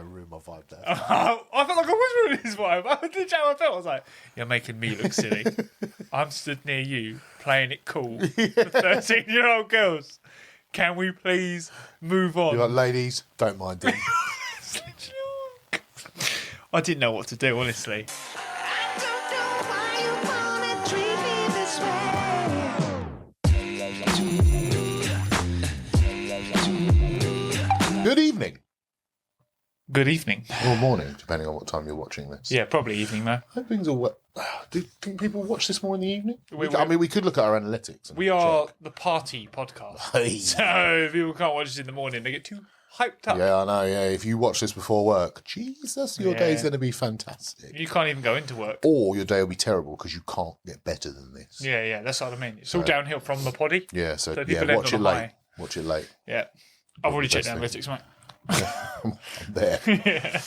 Don't ruin my vibe there. I felt like I was ruining his vibe. I did how I felt. I was like, you're making me look silly. I'm stood near you, playing it cool for 13-year-old girls. Can we please move on? You're like, ladies, don't mind him. I didn't know what to do, honestly. Good evening. Good evening. Or morning, depending on what time you're watching this. Yeah, probably evening, though. I think things are what. Do you think people watch this more in the evening? I mean, we could look at our analytics. We are the party podcast. Hey. So if people can't watch this in the morning, they get too hyped up. Yeah, I know. Yeah, if you watch this before work, Jesus, your day's going to be fantastic. You can't even go into work. Or your day will be terrible because you can't get better than this. Yeah, that's what I mean. It's all downhill from the poddy. Yeah, so people watch it late. Watch it late. Yeah. I've already checked the analytics, mate. I'm there. Yeah.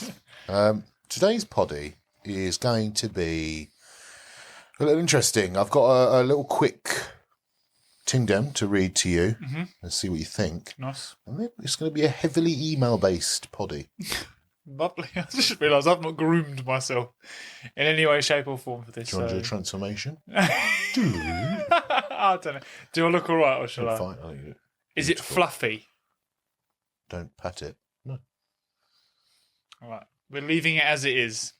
Today's poddy is going to be a little interesting. I've got a little quick ting-dem to read to you and see what you think. Nice. And then it's going to be a heavily email-based poddy. Lovely. I just realised I've not groomed myself in any way, shape or form for this. Do you want to do a transformation? I don't know. Do I look all right or shall I? Fine. Is it fluffy? Don't pat it. No. All right. We're leaving it as it is.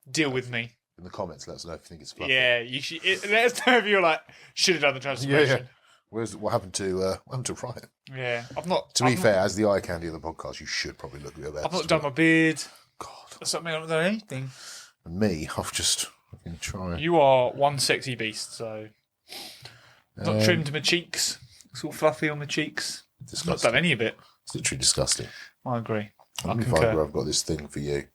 Deal with me. In the comments, let us know if you think it's fluffy. Yeah, you should. Let us know if you're like, should have done the transformation. Yeah. What happened to Ryan? Yeah, I've not. To be fair, as the eye candy of the podcast, you should probably look at your best. I've not done my beard. God. That's something I've not done anything. And me, I've just fucking tried. You are one sexy beast, so. Not trimmed my cheeks. It's all fluffy on my cheeks. Disgusting. Not done any of it. It's literally disgusting. I agree. Let me find where I've got this thing for you.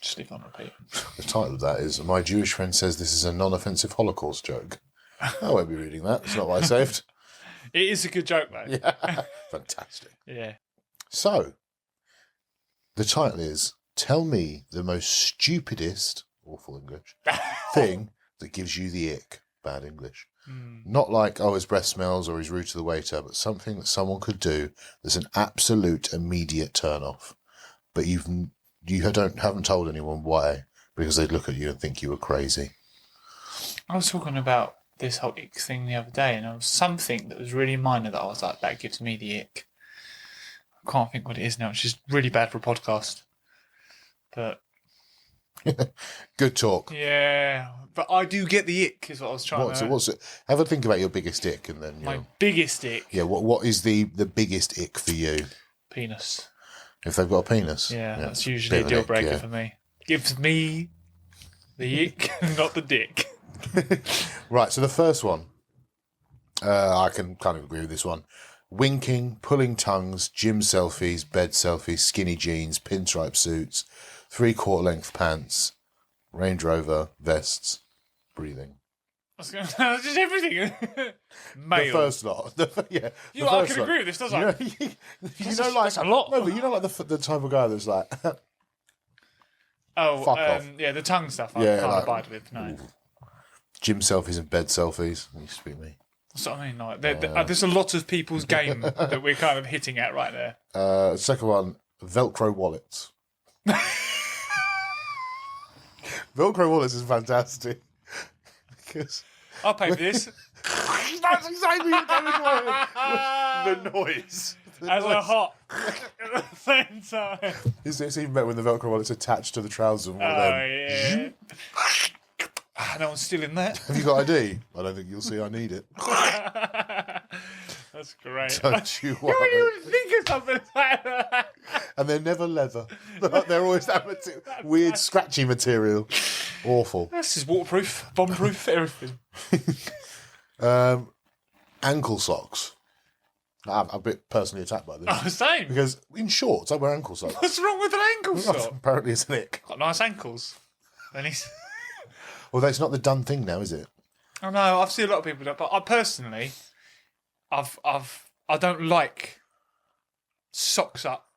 Just leave on repeat. The title of that is My Jewish Friend Says This is a Non-Offensive Holocaust Joke. I won't be reading that. It's not what I saved. It is a good joke, though. Yeah. Fantastic. Yeah. So, the title is Tell Me the Most Stupidest, awful English, thing that gives you the ick, bad English. Not like, oh, his breath smells or he's rude to the waiter, but something that someone could do that's an absolute immediate turn-off. But you haven't told anyone why, because they'd look at you and think you were crazy. I was talking about this whole ick thing the other day, and it was something that was really minor that I was like, that gives me the ick. I can't think what it is now. It's just really bad for a podcast. But Good talk. yeah, but I do get the ick, is what I was trying to... What's it? Have a think about your biggest ick, and then My biggest ick? Yeah, what is the biggest ick for you? Penis. If they've got a penis? Yeah, that's usually a deal breaker for me. Gives me the ick, not the dick. Right, so the first one, I can kind of agree with this one. Winking, pulling tongues, gym selfies, bed selfies, skinny jeans, pinstripe suits, 3/4 length pants, Range Rover, vests, breathing. I was going to say, just everything. Male. The first lot. I can agree with this, doesn't I? That's a lot. No, but you know, like the type of guy that's like, oh, fuck off. Yeah, the tongue stuff I can't abide with, no. Gym selfies and bed selfies. That used to be me. That's what I mean. Like, there's a lot of people's game that we're kind of hitting at right there. Second one, Velcro wallets. Velcro wallets is fantastic. Because I'll pay for this. that's exactly what the noise. As a hot at the same time. It's even better when the Velcro wallet's attached to the trousers. Yeah. No one's stealing that. Have you got ID? I don't think you'll see I need it. That's great. Don't you You wouldn't even think of something like that. And they're never leather. They're always that weird scratchy material. Awful. This is waterproof, bomb-proof, everything. Ankle socks. I'm a bit personally attacked by this. Oh, same. Because in shorts, I wear ankle socks. What's wrong with an ankle sock? Apparently it's an ick. Got nice ankles. Then he's... Although it's not the done thing now, is it? I know, I've seen a lot of people do it, but I personally, I don't like socks up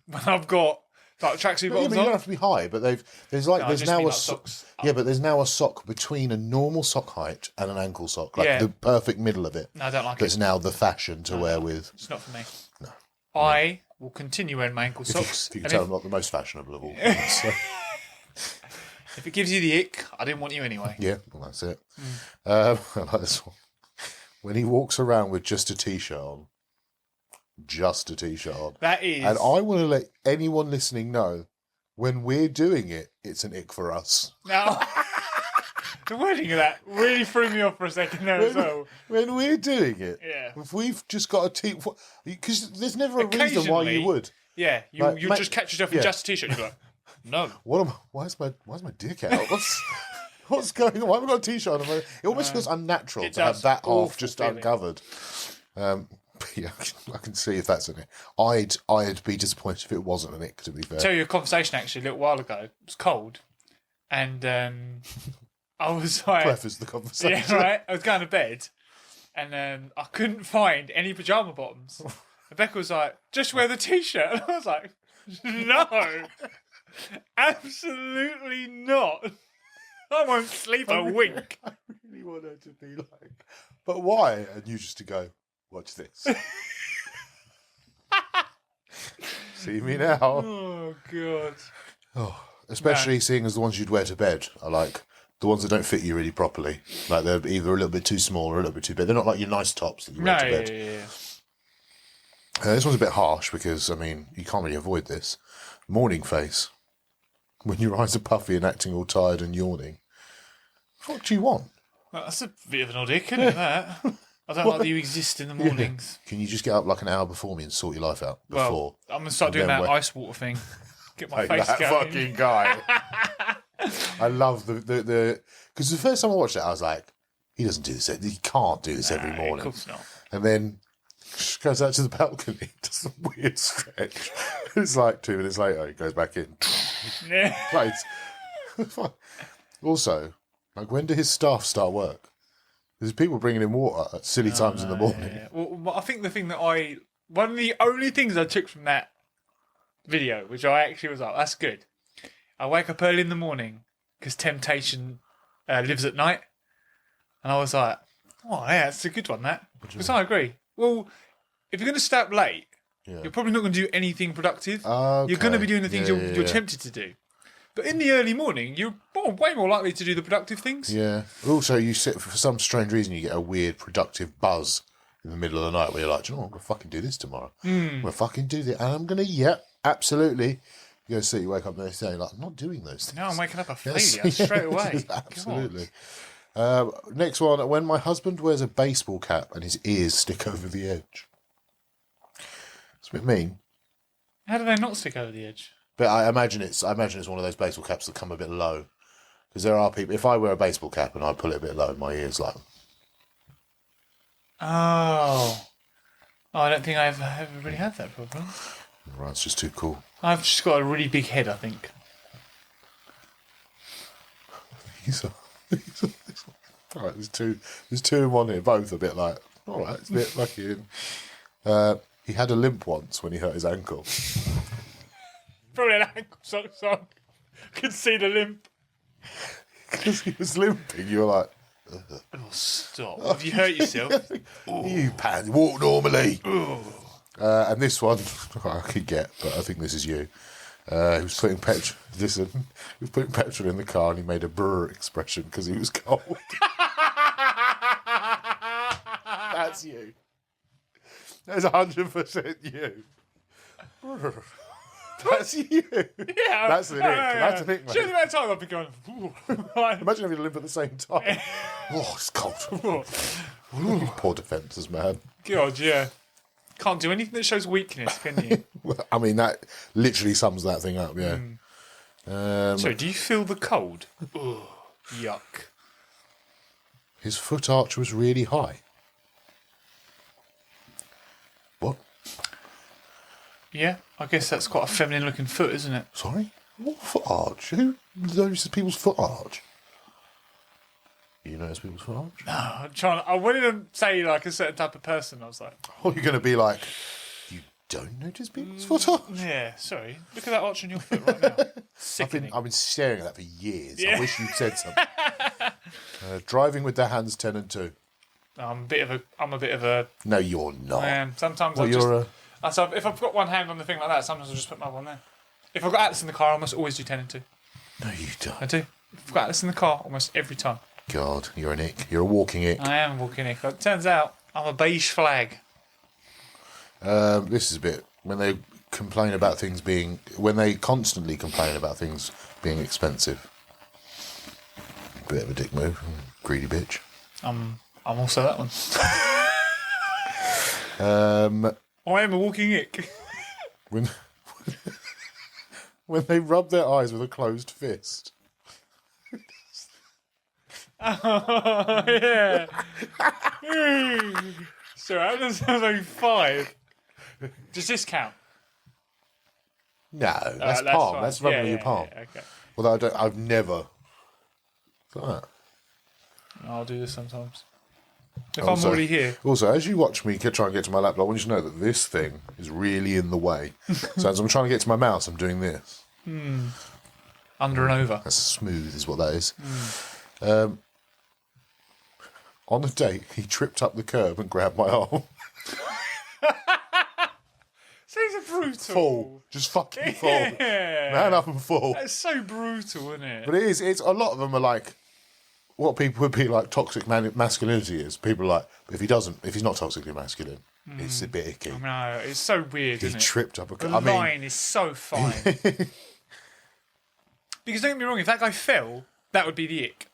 when I've got Like tracksuit Yeah, bottoms but you on? don't have to be high, but there's No, there's just now mean a like socks up. yeah, but there's now a sock between a normal sock height and an ankle sock, like Yeah. the perfect middle of it. No, I don't like That's it. now the fashion to wear with. It's not for me. No. I will continue wearing my ankle socks. If you can and tell, I'm not the most fashionable of all. So, if it gives you the ick, I didn't want you anyway. yeah, well, that's it. I like this one. When he walks around with just a t-shirt on, That is. and I want to let anyone listening know, when we're doing it, it's an ick for us. Now, the wording of that really threw me off for a second there as well. When we're doing it, Yeah. if we've just got a t, because there's never a reason why you would. Yeah, you'll just catch yourself in just a t-shirt and you're like, no. Why's my dick out? What's going on? Why have I got a t-shirt on? It almost feels unnatural to have that half just feeling. uncovered. Yeah, I can see if that's an ick. I'd be disappointed if it wasn't an ick, to be fair. I'll tell you a conversation actually a little while ago. It was cold. And I was like... Preface the conversation. Yeah, right. I was going to bed and I couldn't find any pyjama bottoms. And Becca was like, just wear the t-shirt. And I was like, no. Absolutely not. I won't sleep a wink. I really want her to be like, but why? And you just to go, watch this. See me now. Oh, God. Oh, especially seeing as the ones you'd wear to bed are like the ones that don't fit you really properly. Like they're either a little bit too small or a little bit too big. They're not like your nice tops that you wear to bed. Yeah. This one's a bit harsh because, I mean, you can't really avoid this. Morning face. When your eyes are puffy and acting all tired and yawning. What do you want? Well, that's a bit of an odd ick, isn't it, that? I don't like that you exist in the mornings. Can you just get up like an hour before me and sort your life out before? Well, I'm going to start doing then that when- ice water thing. Get my Like face that going. fucking guy. I love the because the first time I watched it, I was like, he doesn't do this. He can't do this every Of morning. course not. And then she goes out to the balcony, does some weird stretch. It's like 2 minutes later, he goes back in. Yeah. Right. Also, like, when do his staff start work? There's people bringing him water at silly times in the morning. Yeah. Well, I think the thing that one of the only things I took from that video, which I actually was like, that's good. I wake up early in the morning because temptation lives at night. And I was like, oh, yeah, that's a good one, that. Because I agree. Well, if you're going to stay up late, you're probably not going to do anything productive. Okay. You're going to be doing the things Yeah, you're tempted to do. But in the early morning, you're way more likely to do the productive things. Yeah. Also, you sit for some strange reason, you get a weird productive buzz in the middle of the night where you're like, do you know what, I'm going to fucking do this tomorrow. I'm going to fucking do this. And I'm going to, absolutely. You go see, you wake up the next day, you're like, I'm not doing those things. Now I'm waking up a failure Yes. straight away. Absolutely. Next one, when my husband wears a baseball cap and his ears stick over the edge. It's a bit mean. How do they not stick over the edge? But I imagine it's one of those baseball caps that come a bit low. Because there are people, if I wear a baseball cap and I pull it a bit low, my ears like... Oh, I don't think I've ever really had that problem. Right, it's just too cool. I've just got a really big head, I think. All right, there's two in one here, both a bit like, all right, it's a bit lucky. He had a limp once when he hurt his ankle. Probably an ankle sock song. Could see the limp. Because he was limping, you were like... Oh, stop. Have you hurt yourself? You walk normally. And this one, I could get, but I think this is you. He was putting petrol. Listen, he was putting petrol in the car, and he made a brr expression because he was cold. That's you. That's 100% you. That's you. Yeah. That's an ick. That's an ick, mate. Show the amount of time I've been going, Imagine having to limp at the same time. Oh, it's cold. Poor defenders, man. God, yeah. Can't do anything that shows weakness, can you? I mean, that literally sums that thing up, yeah. So, do you feel the cold? Ugh, yuck. His foot arch was really high. What? Yeah, I guess that's quite a feminine looking foot, isn't it? Sorry? What foot arch? Who notices people's foot arch? You notice people's foot arch? I wanted to say like a certain type of person. I was like, Oh, you're going to be like, you don't notice people's foot arch. Yeah, sorry. Look at that arch on your foot right now. Sickening. I've been staring at that for years. Yeah. I wish you'd said something. Driving with their hands 10 and 2. I'm a bit of a. No, you're not. I am. Sometimes so if I've got one hand on the thing like that, sometimes I'll just put my one there. If I've got Atlas in the car, I almost always do 10 and 2. No, you don't. I do. If I've got Atlas in the car, almost every time. God, you're an ick. You're a walking ick. I am a walking ick. It turns out I'm a beige flag. This is a bit when they complain about things being constantly complain about things being expensive. Bit of a dick move, greedy bitch. I'm also that one. I am a walking ick. When they rub their eyes with a closed fist. Oh, yeah. Sorry, that sounds like 5. Does this count? No, that's palm. fine. That's rubbing with your palm. Yeah, okay. Although I've never. Like that. I'll do this sometimes. If I'm already here. Also, as you watch me try and get to my laptop, I want you to know that this thing is really in the way. So as I'm trying to get to my mouse, I'm doing this. Under and over. That's smooth, is what that is. On a date, he tripped up the curb and grabbed my arm. These are brutal. Fall. Just fucking fall. Yeah. Man up and fall. That's so brutal, isn't it? But it is. It's a lot of them are like what people would be like toxic masculinity is. People are like, if he's not toxically masculine, it's a bit icky. I know, it's so weird, He isn't it? tripped up a The curb. line is so fine. Because don't get me wrong, if that guy fell, that would be the ick.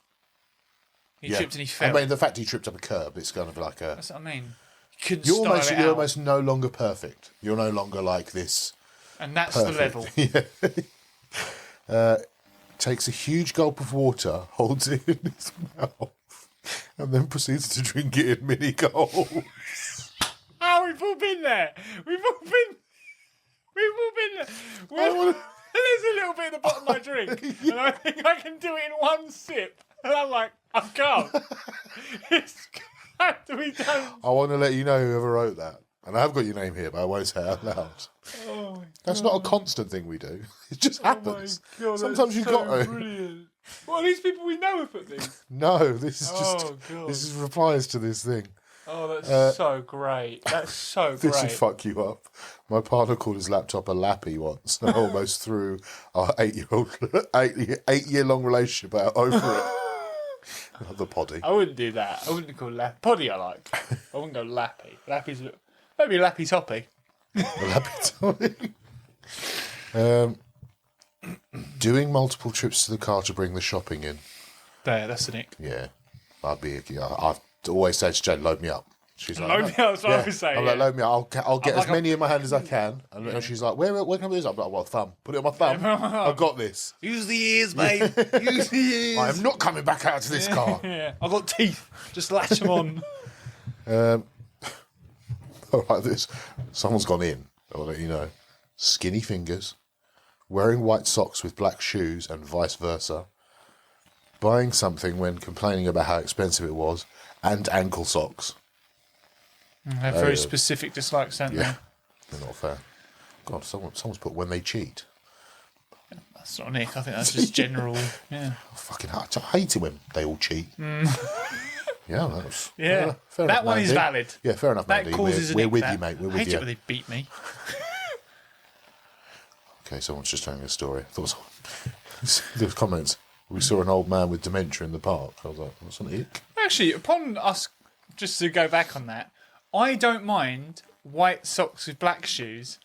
He tripped and he fell. I mean, the fact he tripped up a curb, it's kind of like a. That's what I mean. You couldn't You're style it you're out. almost no longer perfect. You're no longer like this. And that's Perfect. the level. Takes a huge gulp of water, holds it in his mouth, and then proceeds to drink it in mini gulps. Oh, we've all been there. We've all been there. There's a little bit at the bottom of my drink, and I think I can do it in one sip. And I'm like, I can't. It's got to be done. I want to let you know whoever wrote that. And I've got your name here, but I won't say it out loud. Oh my That's not a constant thing we do. It just happens. Oh my God, Sometimes you've got to. Brilliant. Well, these people we know have put these. No, this is just. Oh, God. This is replies to this thing. Oh, that's so great. That's so great. This would fuck you up. My partner called his laptop a lappy once. And I almost threw our 8-year-long relationship out over it. The poddy. I wouldn't do that. I wouldn't call lappy. Poddy I like. I wouldn't go lappy. Lappy's maybe lappy toppy. A lappy toppy. Doing multiple trips to the car to bring the shopping in. There, that's the nick. Yeah. I've always said to Jane, load me up. She's like, Load me up, that's what I was saying. I'm like, load me up. I'll get like as many in my hand as I can. And she's like, where can I do this? I'm like, well, thumb. Put it on my thumb. I've got this. Use the ears, mate. Use the ears. I am not coming back out to this car. Yeah, I've got teeth. Just latch them on. All right, someone's gone in. I'll let you know. Skinny fingers, wearing white socks with black shoes, and vice versa. Buying something when complaining about how expensive it was, and ankle socks. They have very specific dislikes, don't Yeah, they're not fair. God, someone's put when they cheat. they? That's not Nick. I think that's just general. Yeah. I hate it when they all cheat. Yeah, that was Yeah. fair That enough, one is Mandy. valid. Yeah, fair enough, That Mandy. causes an We're ick, with that. you, mate. We're I with hate you. it when they beat me. Okay, someone's just telling me a story. There was comments. We saw an old man with dementia in the park. I was like, what's an ick? Actually, upon us, just to go back on that, I don't mind white socks with black shoes.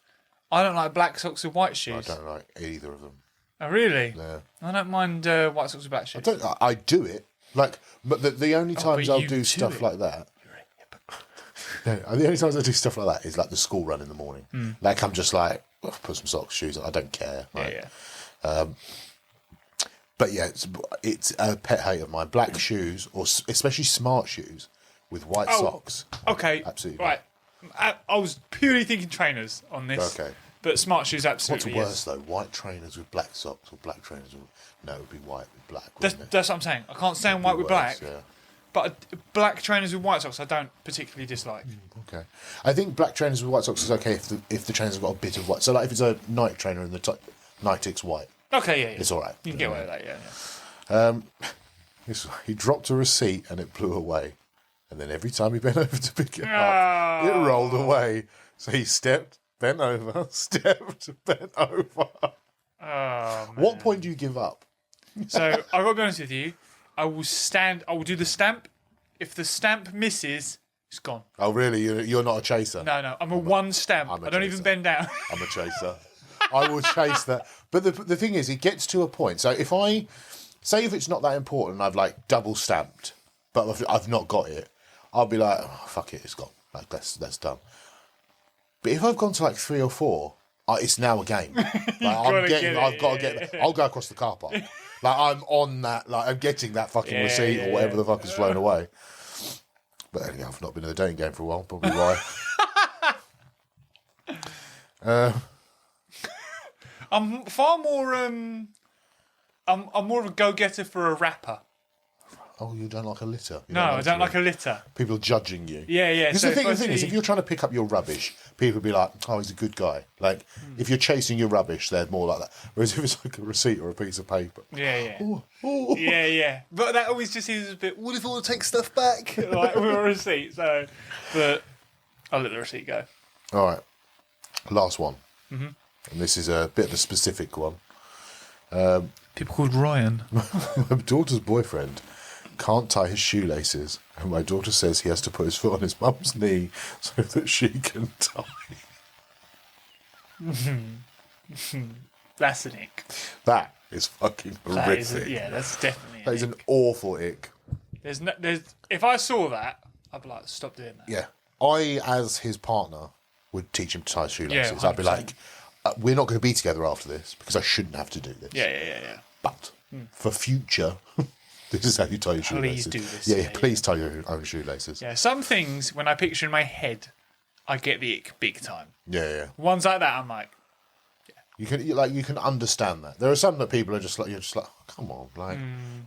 I don't like black socks with white I shoes. don't like either of them. Oh, really? Yeah. I don't mind white socks with black shoes. I do it. Like, but the only times but I'll you do do stuff it. like that. No, the only times I do stuff like that is like the school run in the morning. Like I'm just like, put some socks, shoes on. I don't care. Right? Yeah. But yeah, it's a pet hate of mine. Black shoes, or especially smart shoes with white socks. Okay. Absolutely. Right. I was purely thinking trainers on this. Okay. But smart shoes, What's absolutely. worse though? White trainers with black socks or black trainers with... No, it would be white with black. That's Wouldn't it? what I'm saying. I can't stand It'd white be with worse, black. Yeah. But black trainers with white socks, I don't particularly dislike. Okay. I think black trainers with white socks is okay if the trainers have got a bit of white. So, like, if it's a Nike trainer and the Nike Icks white. Okay, yeah. It's all right. You can get away with that, yeah. He dropped a receipt and it blew away. And then every time he bent over to pick it up, it rolled away. So he stepped, bent over, stepped, bent over. Oh, man. What point do you give up? So, I've got to be honest with you. I will do the stamp. If the stamp misses, it's gone. Oh, really? You're not a chaser? No. I'm a one stamp. I don't even bend down. I'm a chaser. I will chase that. But the thing is, it gets to a point. So if it's not that important, I've like double stamped, but I've not got it, I'll be like, oh, fuck it, it's gone. Like that's done. But if I've gone to like 3 or 4, it's now a game. Like, I've got to get that. I'll go across the car park. Like I'm on that. Like I'm getting that fucking receipt or whatever the fuck is flown away. But anyway, I've not been in the dating game for a while. Probably why. I'm far more. I'm more of a go-getter for a rapper. Oh, you don't like a litter? No, I don't like a litter. People judging you. Yeah. Because the thing is, if you're trying to pick up your rubbish, people will be like, oh, he's a good guy. Like, if you're chasing your rubbish, they're more like that. Whereas if it's like a receipt or a piece of paper. Yeah. Oh. Yeah. But that always just seems a bit, what if I want to take stuff back? Like, with a receipt, so. But I'll let the receipt go. All right. Last one. Mm-hmm. And this is a bit of a specific one. People called Ryan. My daughter's boyfriend can't tie his shoelaces, and my daughter says he has to put his foot on his mum's knee so that she can tie. That's an ick. That is fucking horrific. That's definitely That is an awful ick. If I saw that, I'd be like, stop doing that. Yeah. I, as his partner, would teach him to tie shoelaces. Yeah, I'd be like, we're not going to be together after this because I shouldn't have to do this. Yeah. But for future, this is how you tie your shoelaces. Please do this. Yeah, please tie your own shoelaces. Yeah, some things, when I picture in my head, I get the ick big time. Yeah. Ones like that, I'm like, You can understand that. There are some that people are just like, you're just like, oh, come on, like,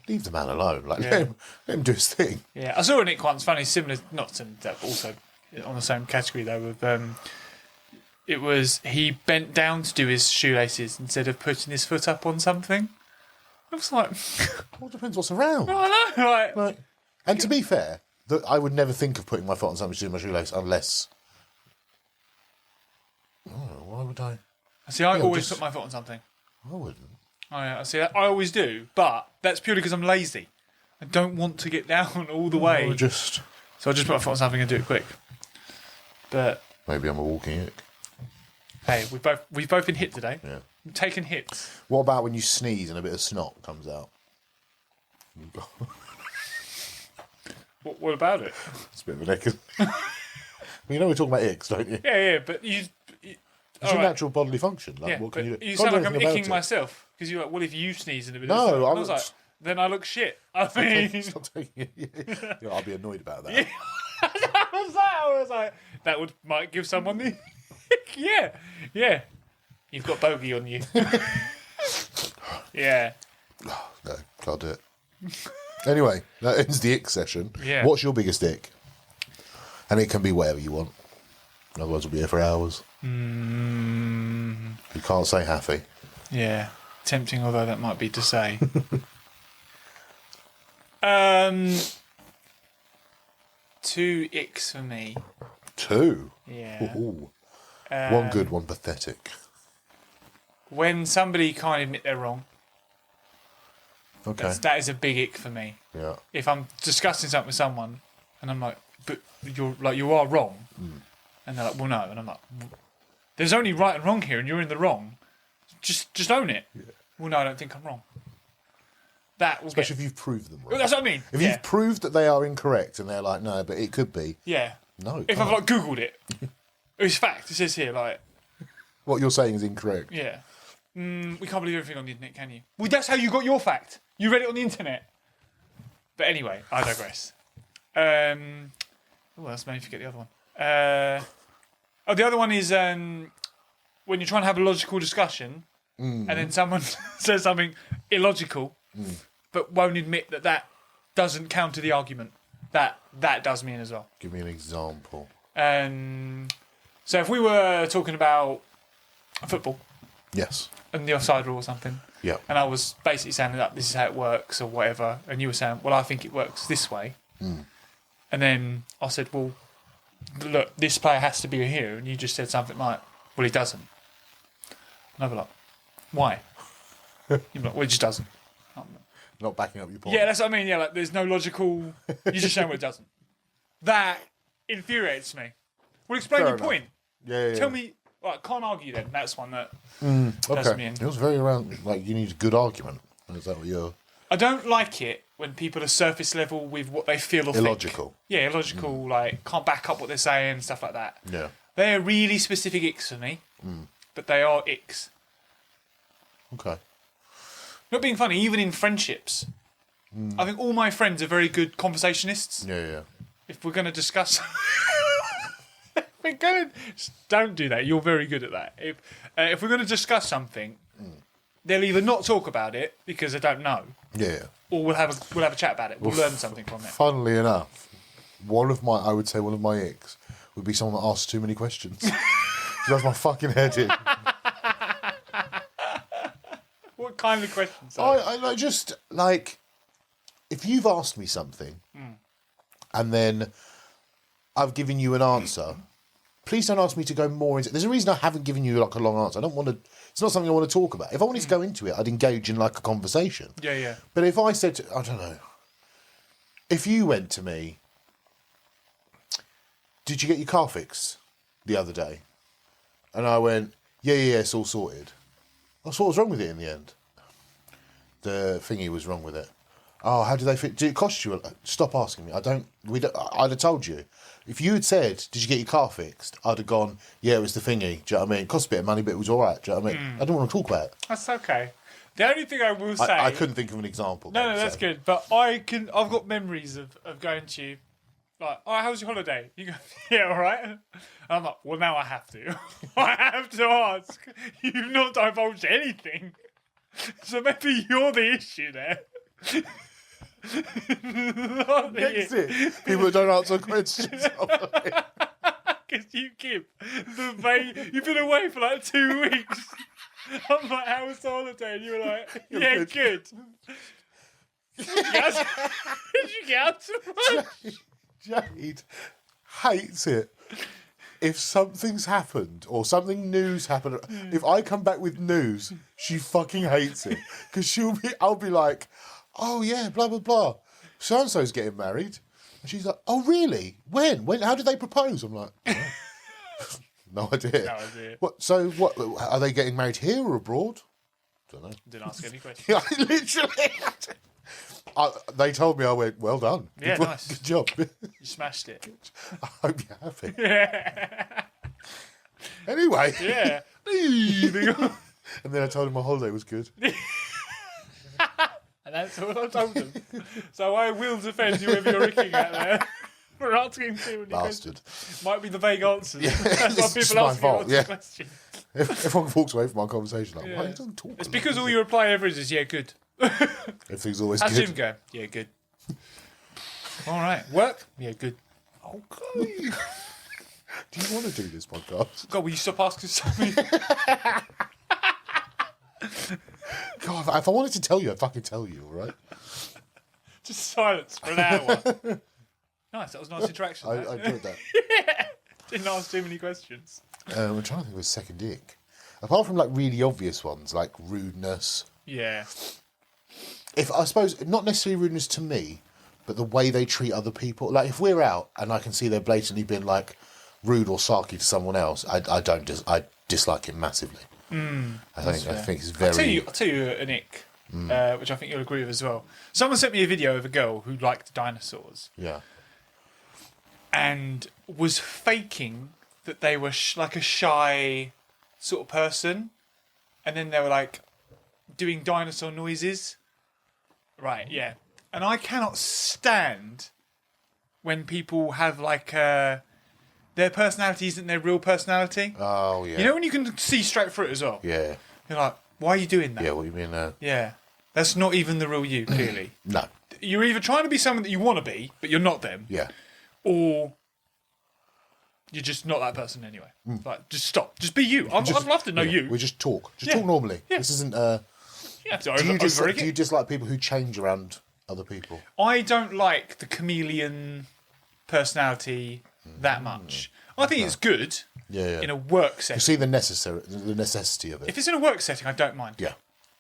leave the man alone. Like, let him do his thing. yeah. I saw an ick once, funny, similar, not to that, but also on the same category though, with it was he bent down to do his shoelaces instead of putting his foot up on something. I was like, Well, it depends what's around. I know, Like, and to be fair, I would never think of putting my foot on something to do my shoelace unless. Oh, why would I? See, I always put my foot on something. I wouldn't. I see. I always do, but that's purely because I'm lazy. I don't want to get down all the way. I just. So I just put my foot on something and do it quick. But Maybe I'm a walking ick. hey, we've both been hit today. Yeah. We've taken hits. What about when you sneeze and a bit of snot comes out? What about it? It's a bit of an ick. You know we're talking about icks, don't you? Yeah, but you. It's a natural bodily function. Like, Yeah, what can but you do? you Can't sound do like I'm anything about icking it. myself because you're like, what if you sneeze in a bit? No, of snot? I And I was was- like, then I look shit. I mean, Stop taking it. Yeah, I'll be annoyed about that. I was like, that might give someone the. yeah. You've got bogey on you. Yeah. No, can't do it. Anyway, that ends the ick session. Yeah. What's your biggest ick? And it can be whatever you want. Otherwise, we'll be here for hours. You can't say happy. Yeah. Tempting, although that might be to say. 2 icks for me. 2? Yeah. Ooh. One good, one pathetic. When somebody can't admit they're wrong, Okay. that is a big ick for me. Yeah. If I'm discussing something with someone and I'm like, but you are wrong, and they're like, well, no, and I'm like, there's only right and wrong here, and you're in the wrong. Just own it. Yeah. Well, no, I don't think I'm wrong. That will Especially if you've proved them wrong. Well, that's what I mean. If you've proved that they are incorrect and they're like, no, but it could be. Yeah. No. If I've like Googled it, it's fact. It says here like. What you're saying is incorrect. Yeah. We can't believe everything on the internet, can you? Well, that's how you got your fact. You read it on the internet. But anyway, I digress. That's made me forget the other one. The other one is when you're trying to have a logical discussion and then someone says something illogical but won't admit that doesn't counter the argument. That does me in as well. Give me an example. So if we were talking about football Yes. and the offside rule or something, Yeah. and I was basically saying that this is how it works or whatever, and you were saying, well, I think it works this way. And then I said, well, look, this player has to be a hero, and you just said something like, well, he doesn't. And I'd be like, why? You'd be like, well, he just doesn't. Not backing up your point. Yeah, that's what I mean. Yeah, like there's no logical. You're just showing what it doesn't. That infuriates me. Well, explain Fair your enough. point. Yeah. Tell me. Like, can't argue then. That's one that does Okay. me in. It was very around. Like you need a good argument. Is that what you're? I don't like it when people are surface level with what they feel or Illogical. think. Yeah, illogical. Like can't back up what they're saying, stuff like that. Yeah. They are really specific icks for me, but they are icks. Okay. Not being funny, even in friendships. I think all my friends are very good conversationists. Yeah. If we're going to discuss... Don't do that. You're very good at that. If we're going to discuss something, they'll either not talk about it because they don't know, Yeah. or we'll have a chat about it. We'll learn something from it. Funnily enough, one of my icks would be someone that asks too many questions. Does my fucking head in. What kind of questions? I just like if you've asked me something and then I've given you an answer, please don't ask me to go more into. There's a reason I haven't given you like a long answer. I don't want to. It's not something I want to talk about. If I wanted to go into it, I'd engage in like a conversation. Yeah. But if I said, I don't know, if you went to me, did you get your car fixed the other day? And I went, yeah, it's all sorted. That's what was wrong with it in the end. The thingy was wrong with it. Oh, how did they fit? Did it cost you? Stop asking me. I'd have told you. If you had said, did you get your car fixed? I'd have gone, yeah, it was the thingy. Do you know what I mean? It cost a bit of money, but it was all right. Do you know what I mean? I didn't want to talk about it. That's okay. The only thing I will say... I couldn't think of an example. No, that's good. But I've got memories of going to you, like, oh, how was your holiday? You go, yeah, all right. And I'm like, well, now I have to. I have to ask. You've not divulged anything. So maybe you're the issue there. That's it. People that don't answer questions. Because you give you've been away for like 2 weeks. I'm like, how was the holiday? And you were like, yeah, good. Did you get out so much? Jade hates it. If something's happened or something new's happened, if I come back with news, she fucking hates it. Because I'll be like, oh yeah, blah, blah, blah. So-and-so's getting married. And she's like, oh really? When? How did they propose? I'm like, oh. No idea. No idea. What, are they getting married here or abroad? Don't know. Didn't ask any questions. Yeah, literally. They told me, I went, well done. Yeah, nice. Good job. You smashed it. I hope you're happy. Yeah. Anyway. Yeah. And then I told him my holiday was good. And that's all I told them. So I will defend whoever you're looking at there for asking too many Bastard. questions. Might be the vague answers. Yeah, That's why it's just people my ask you fault, lots yeah. of questions. Everyone walks away from my conversation like, Yeah. why he doesn't talk? It's because all you reply ever is, yeah, good. Everything's always How's good. Jim go? Yeah, good. All right. Work? Yeah, good. Okay. Do you want to do this podcast? God, will you stop asking something? God, if I wanted to tell you, I'd fucking tell you, all right? Just silence for an hour. Nice, that was a nice interaction. I that. enjoyed that. Didn't ask too many questions. I'm trying to think of a second ick. Apart from like really obvious ones like rudeness. Yeah. I suppose not necessarily rudeness to me, but the way they treat other people. Like if we're out and I can see they're blatantly being like rude or sarky to someone else, I dislike it massively. I think it's very. I'll tell you an ick, which I think you'll agree with as well. Someone sent me a video of a girl who liked dinosaurs. Yeah. And was faking that they were like a shy sort of person, and then they were like doing dinosaur noises. Right, yeah. And I cannot stand when people have like their personality isn't their real personality. Oh yeah. You know when you can see straight through it as well. Yeah. You're like, why are you doing that? Yeah. What do you mean? Yeah, that's not even the real you. Clearly. No. you're either trying to be someone that you want to be, but you're not them. Yeah. Or you're just not that person anyway. Like, just stop. Just be you. I'd love to know you. We just talk. Just talk normally. Yeah. This isn't... Yeah, do you dislike people who change around other people? I don't like the chameleon personality that much. I think it's good in a work setting. You see the necessity of it. If it's in a work setting, I don't mind. Yeah.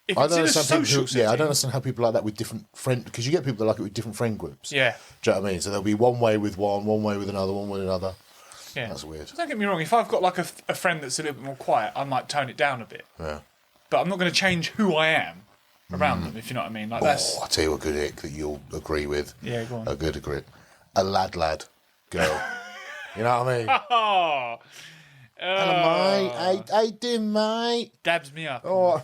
If I it's don't in a understand social people setting... I don't understand how people like that with different friends... Because you get people that like it with different friend groups. Yeah. Do you know what I mean? So there'll be one way with one way with another, one with another. Yeah. That's weird. Don't get me wrong. If I've got like a friend that's a little bit more quiet, I might tone it down a bit. Yeah. But I'm not going to change who I am around them, if you know what I mean. Like that's... I'll tell you a good ick that you'll agree with. Yeah, go on. A good agree. A lad girl. You know what I mean? Oh. Hello, mate. How you doing, mate? Dabs me up. Oh.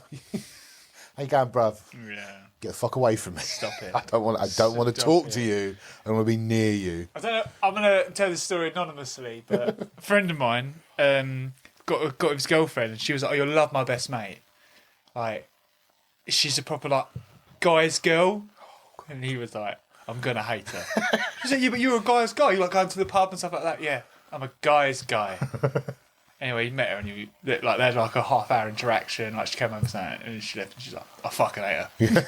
How you going, bruv? Yeah. Get the fuck away from me. Stop it. I don't want to talk to you. I want to be near you. I don't know. I'm going to tell this story anonymously, but a friend of mine got his girlfriend, and she was like, "Oh, you'll love my best mate. Like, she's a proper like guy's girl," and he was like, "I'm gonna hate her." She said, "Yeah, but you're a guy's guy. You like going to the pub and stuff like that." Yeah, I'm a guy's guy. Anyway, he met her and they had like a half-hour interaction. Like she came home and she left, and she's like, "I fucking hate her."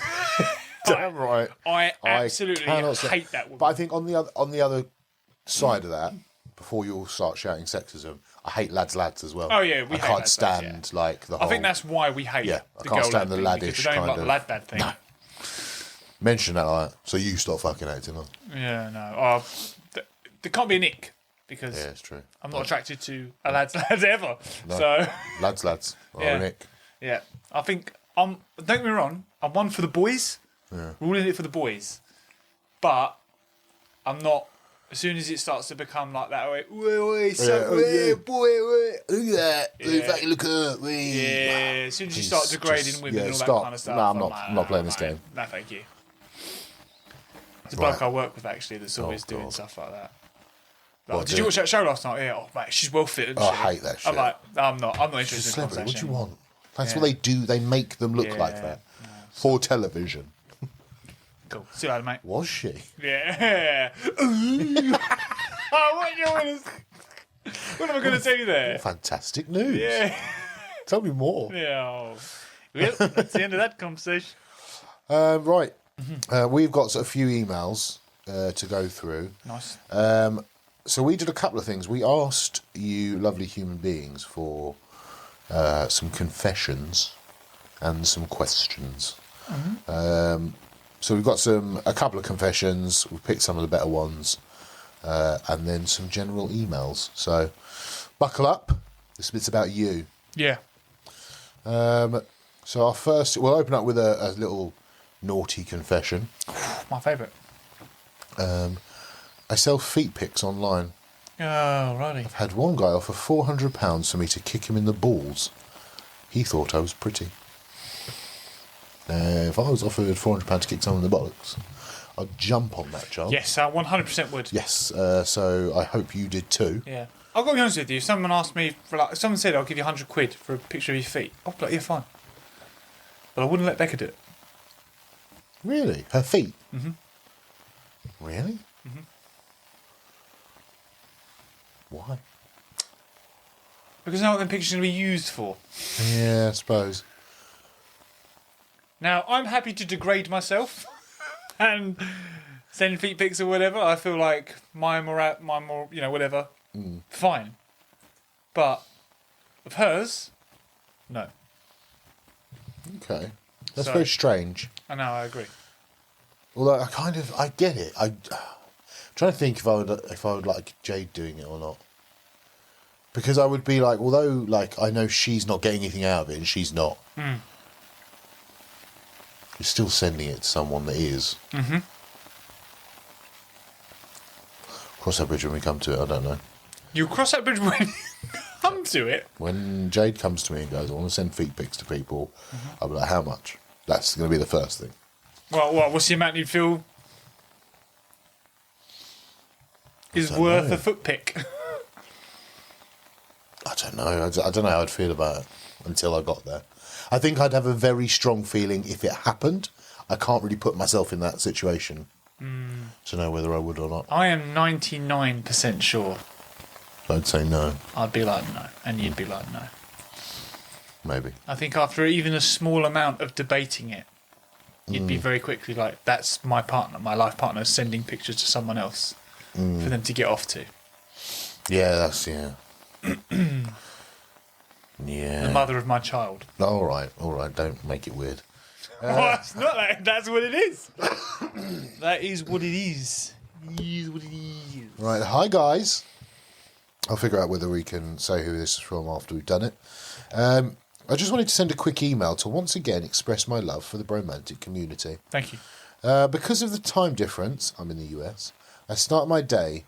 Damn right. I absolutely cannot hate that woman. But I think on the other side of that, before you all start shouting sexism, I hate lads as well. Oh yeah, I can't stand like the whole. I think that's why we hate. Yeah, I the can't girl stand the lad thing, laddish because I don't kind like of. the lad bad thing. No. Mention that like so you stop fucking hating them. Yeah, no. There can't be a nick because Yeah, it's true. I'm not attracted to a lads ever. No. So Lads. Yeah. Nick. yeah, I think don't get me wrong. I'm one for the boys. Yeah. We're all in it for the boys, but I'm not. As soon as it starts to become like that, Boy, look at that. Look up. yeah. As soon as you start degrading women and all that kind of stuff, No, I'm I'm not playing this game. No, thank you. There's a Right. bloke I work with actually that's always doing God. stuff like that. What, Like, did you watch that show last night? Yeah, oh mate, she's well fit. Isn't Oh, she? I hate that shit. I'm like, I'm not interested in Celebrity, what do conversation. you want? That's Yeah. what they do. They make them look like Yeah. that for television. Cool. See you later, mate. Was she? Yeah. What am I going to say there? Fantastic news. Yeah. Tell me more. Yeah. Well, that's the end of that conversation. Right. We've got a few emails to go through. Nice. So we did a couple of things. We asked you lovely human beings for some confessions and some questions. So we've got a couple of confessions. We've picked some of the better ones. And then some general emails. So buckle up. This bit's about you. Yeah. So our first, we'll open up with a little naughty confession. My favourite. I sell feet pics online. Oh, righty. I've had one guy offer £400 for me to kick him in the balls. He thought I was pretty. If I was offered £400 to kick someone in the bollocks, I'd jump on that chance. Yes, I 100% would. Yes, so I hope you did too. Yeah. I've got to be honest with you. If someone asked me, someone said I'll give you £100 for a picture of your feet, I'd be like, yeah, fine. But I wouldn't let Becca do it. Really? Her feet? Mm-hmm. Really? Mm-hmm. Why? Because I know what them pictures are going to be used for. Yeah, I suppose. Now, I'm happy to degrade myself and send feet pics or whatever. I feel like my more, whatever. Fine. But of hers, no. Okay. That's So- very strange. I know, I agree. Although I get it. I'm trying to think if I would like Jade doing it or not. Because I would be like, although like I know she's not getting anything out of it and she's not. You're still sending it to someone that is. Mm-hmm. Cross that bridge when we come to it, I don't know. You cross that bridge when you come to it. When Jade comes to me and goes, I want to send feet pics to people, I'll be like, how much? That's going to be the first thing. Well, what's the amount you'd feel is don't worth know. a foot pic? I don't know. I don't know how I'd feel about it until I got there. I think I'd have a very strong feeling if it happened. I can't really put myself in that situation to know whether I would or not. I am 99% sure. I'd say no. I'd be like no, and you'd be like no. Maybe. I think after even a small amount of debating it, you'd be very quickly like, that's my partner, my life partner, sending pictures to someone else for them to get off to. Yeah, that's, yeah. Yeah. The mother of my child. All right. Don't make it weird. Well, it's not that. That's what it is. That is what it is. It is what it is. Right. Hi, guys. I'll figure out whether we can say who this is from after we've done it. I just wanted to send a quick email to once again express my love for the Bromantic community. Thank you. Because of the time difference, I'm in the US, I start my day,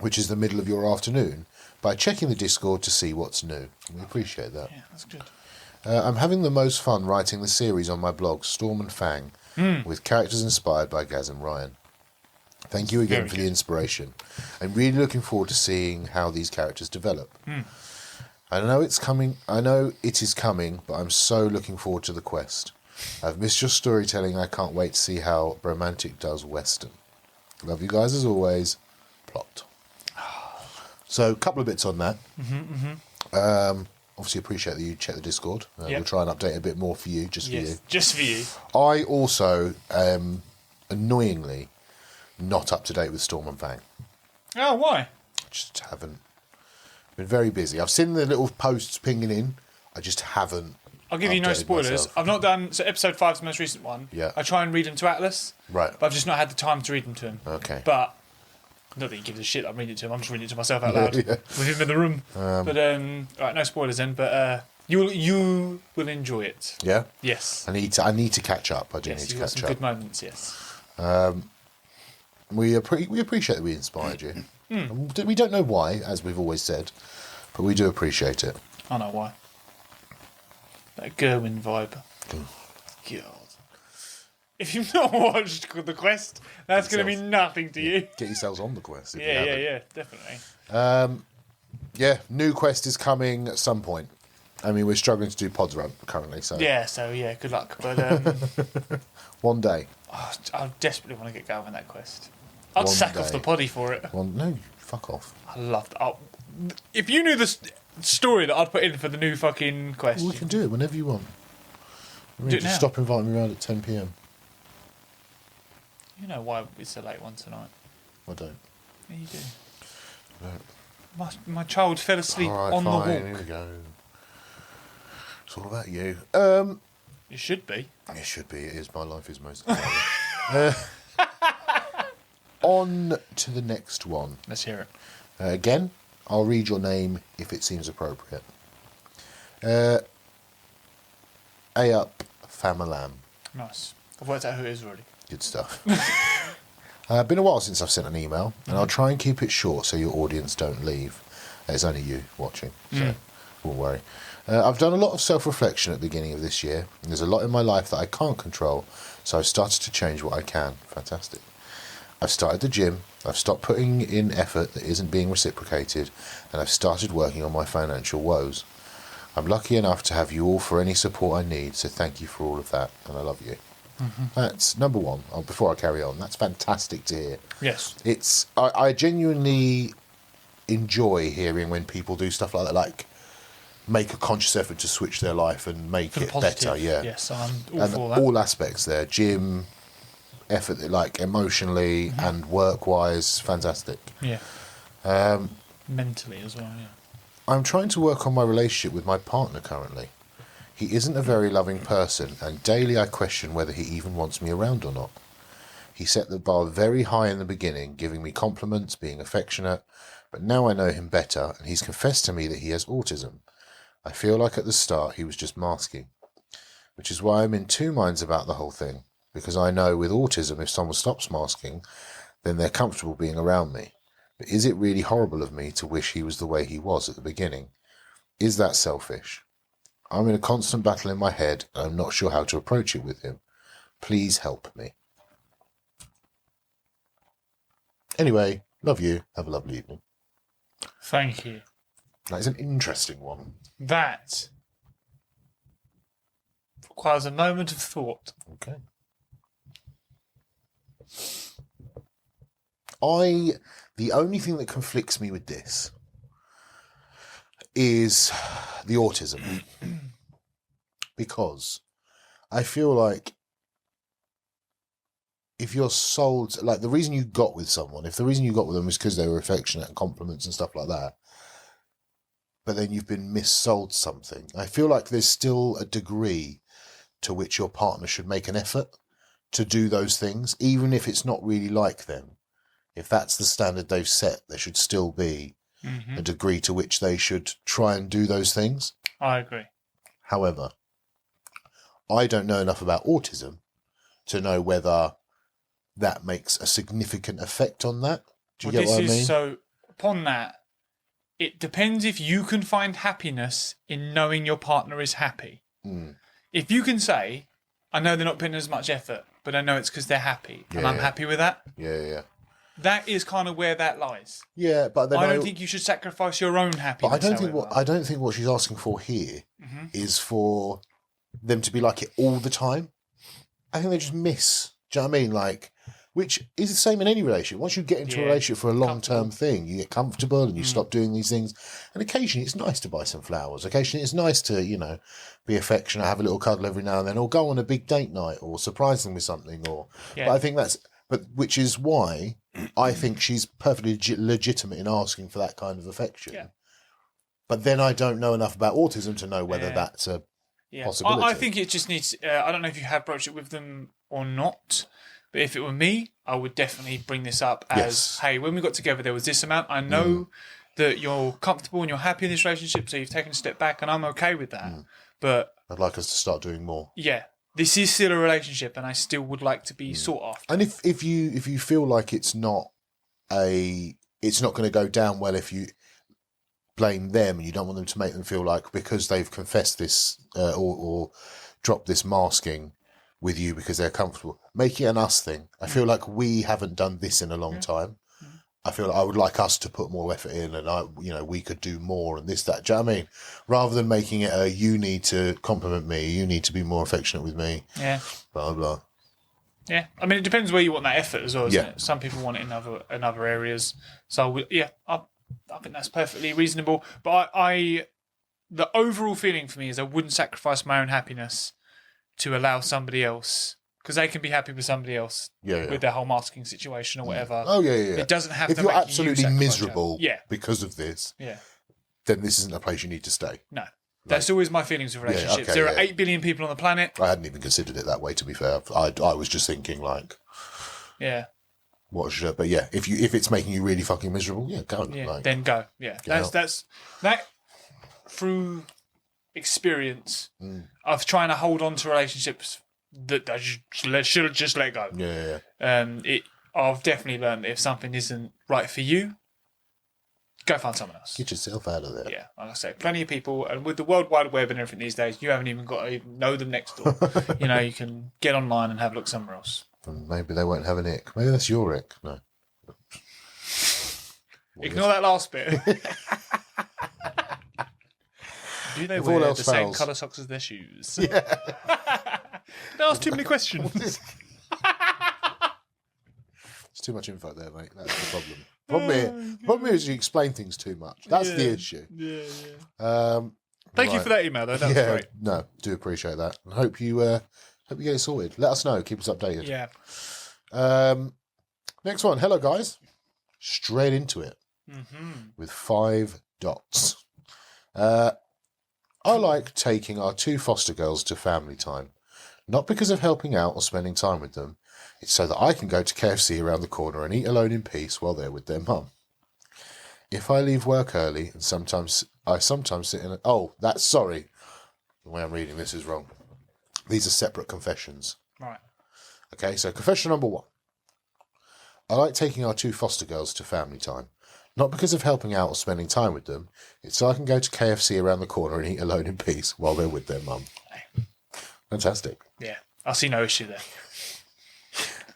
which is the middle of your afternoon, by checking the Discord to see what's new. We appreciate that. Yeah, that's good. I'm having the most fun writing the series on my blog, Storm and Fang, with characters inspired by Gaz and Ryan. Thank you again for the inspiration. I'm really looking forward to seeing how these characters develop. I know it is coming, but I'm so looking forward to the quest. I've missed your storytelling. I can't wait to see how Bromantic does Western. Love you guys as always. Plot. So, a couple of bits on that. Obviously, appreciate that you check the Discord. We'll try and update a bit more for you, just for you. Just for you. I also am annoyingly not up to date with Storm and Fang. Oh, why? Just haven't. Been very busy. I've seen the little posts pinging in. I just haven't. I'll give you no updated spoilers. myself. I've not done... So episode 5 is the most recent one. Yeah. I try and read them to Atlas. Right. But I've just not had the time to read them to him. Okay. But... Not that he gives a shit I'm reading it to him. I'm just reading it to myself out loud. Yeah. With him in the room. But, right, no spoilers then. But you will enjoy it. Yeah? Yes. I need to catch up. I do Yes, need to you've got catch some up. good moments, yes. We appreciate that we inspired you. We don't know why, as we've always said, but we do appreciate it. I know why. That Gerwin vibe. God. If you've not watched The Quest, that's going to mean nothing to you. Get yourselves on the quest. If you Yeah, haven't. definitely. Yeah, new quest is coming at some point. I mean, we're struggling to do pods run currently, so Yeah, so yeah, good luck. But one day. I desperately want to get going with that quest. I'd One sack off day. the poddy for it. No, fuck off. I loved it. If you knew the story that I'd put in for the new fucking quest, We can do it whenever you want. I mean, Do it just now. stop inviting me around at 10 p.m. you know why it's a late one tonight. I don't. Yeah, you do. No. My child fell asleep All right, on fine, the here walk. we go. It's all about you. It should be. It should be. It is. My life is most on to the next one. Let's hear it. Again, I'll read your name if it seems appropriate. A up, Famalam. Nice. I've worked out who it is already. Good stuff. Been a while since I've sent an email, and I'll try and keep it short so your audience don't leave. It's only you watching, so don't worry. I've done a lot of self-reflection at the beginning of this year, and there's a lot in my life that I can't control, so I've started to change what I can. Fantastic. I've started the gym, I've stopped putting in effort that isn't being reciprocated, and I've started working on my financial woes. I'm lucky enough to have you all for any support I need, so thank you for all of that, and I love you. That's number one. Before I carry on, that's fantastic to hear. Yes. I genuinely enjoy hearing when people do stuff like that, like make a conscious effort to switch their life and make For the it positive. better. Yeah. Yes, I'm all And for that. all aspects there, gym, effort, like emotionally and work-wise, fantastic. Yeah. Mentally as well, yeah. I'm trying to work on my relationship with my partner currently. He isn't a very loving person, and daily I question whether he even wants me around or not. He set the bar very high in the beginning, giving me compliments, being affectionate, but now I know him better, and he's confessed to me that he has autism. I feel like at the start he was just masking, which is why I'm in two minds about the whole thing, because I know with autism if someone stops masking, then they're comfortable being around me. But is it really horrible of me to wish he was the way he was at the beginning? Is that selfish? I'm in a constant battle in my head, and I'm not sure how to approach it with him. Please help me. Anyway, love you. Have a lovely evening. Thank you. That is an interesting one. That requires a moment of thought. Okay. The only thing that conflicts me with this is the autism. Because I feel like if you're sold, like the reason you got with someone, if the reason you got with them is because they were affectionate and compliments and stuff like that, but then you've been missold something, I feel like there's still a degree to which your partner should make an effort to do those things, even if it's not really like them. If that's the standard they've set, there should still be a degree to which they should try and do those things. I agree. However, I don't know enough about autism to know whether that makes a significant effect on that. Do you get what I mean? So, upon that, it depends if you can find happiness in knowing your partner is happy. If you can say, I know they're not putting as much effort, but I know it's because they're happy, and I'm happy with that. Yeah. That is kind of where that lies. Yeah, but then I don't think you should sacrifice your own happiness. But I don't think what she's asking for here is for them to be like it all the time. I think they just miss. Do you know what I mean? Like, which is the same in any relationship. Once you get into a relationship for a long-term thing, you get comfortable and you stop doing these things. And occasionally it's nice to buy some flowers. Occasionally it's nice to, be affectionate, have a little cuddle every now and then, or go on a big date night, or surprise them with something. But I think which is why I think she's perfectly legitimate in asking for that kind of affection. Yeah. But then I don't know enough about autism to know whether that's a possibility. I think it just needs... I don't know if you have broached it with them or not, but if it were me, I would definitely bring this up as, hey, when we got together, there was this amount. I know that you're comfortable and you're happy in this relationship, so you've taken a step back, and I'm okay with that. But I'd like us to start doing more. Yeah. This is still a relationship, and I still would like to be sought after. And if you feel like it's not going to go down well if you blame them, and you don't want them to make them feel like because they've confessed this or dropped this masking with you because they're comfortable, make it an us thing. I feel like we haven't done this in a long time. I feel like I would like us to put more effort in, and we could do more and this, that. Do you know what I mean? Rather than making it you need to compliment me, you need to be more affectionate with me. Yeah. Blah, blah. Yeah. I mean, it depends where you want that effort as well, isn't it? Some people want it in other areas. So, I think that's perfectly reasonable. But the overall feeling for me is I wouldn't sacrifice my own happiness to allow somebody else... Because they can be happy with somebody else with their whole masking situation or whatever. Oh, yeah. It doesn't have to if you're make absolutely you miserable because of this, then this isn't a place you need to stay. No. That's always my feelings of relationships. There are 8 billion people on the planet. I hadn't even considered it that way, to be fair. I was just thinking, like... Yeah. But yeah, if it's making you really fucking miserable, go. Yeah, then go. Yeah. That's through experience of trying to hold on to relationships that I should have just let go. Yeah. I've definitely learned that if something isn't right for you, go find someone else. Get yourself out of there. Yeah, like I say, plenty of people, and with the World Wide Web and everything these days, you haven't even got to know them next door. You can get online and have a look somewhere else. And maybe they won't have an ick. Maybe that's your ick. No. Ignore that last bit. Do they wear the same colour socks as their shoes? Yeah. Don't ask too many questions. It's too much info there, mate. That's the problem. Problem here is you explain things too much. That's the issue. Yeah. Thank you for that email, though. That was great. No, do appreciate that. And hope you get it sorted. Let us know. Keep us updated. Yeah. Next one. Hello, guys. Straight into it with 5 dots. I like taking our 2 foster girls to family time. Not because of helping out or spending time with them. It's so that I can go to KFC around the corner and eat alone in peace while they're with their mum. If I leave work early, and I sometimes sit in sorry. The way I'm reading this is wrong. These are separate confessions. Right. Okay, so confession number 1. I like taking our 2 foster girls to family time. Not because of helping out or spending time with them. It's so I can go to KFC around the corner and eat alone in peace while they're with their mum. Fantastic. Yeah, I see no issue there.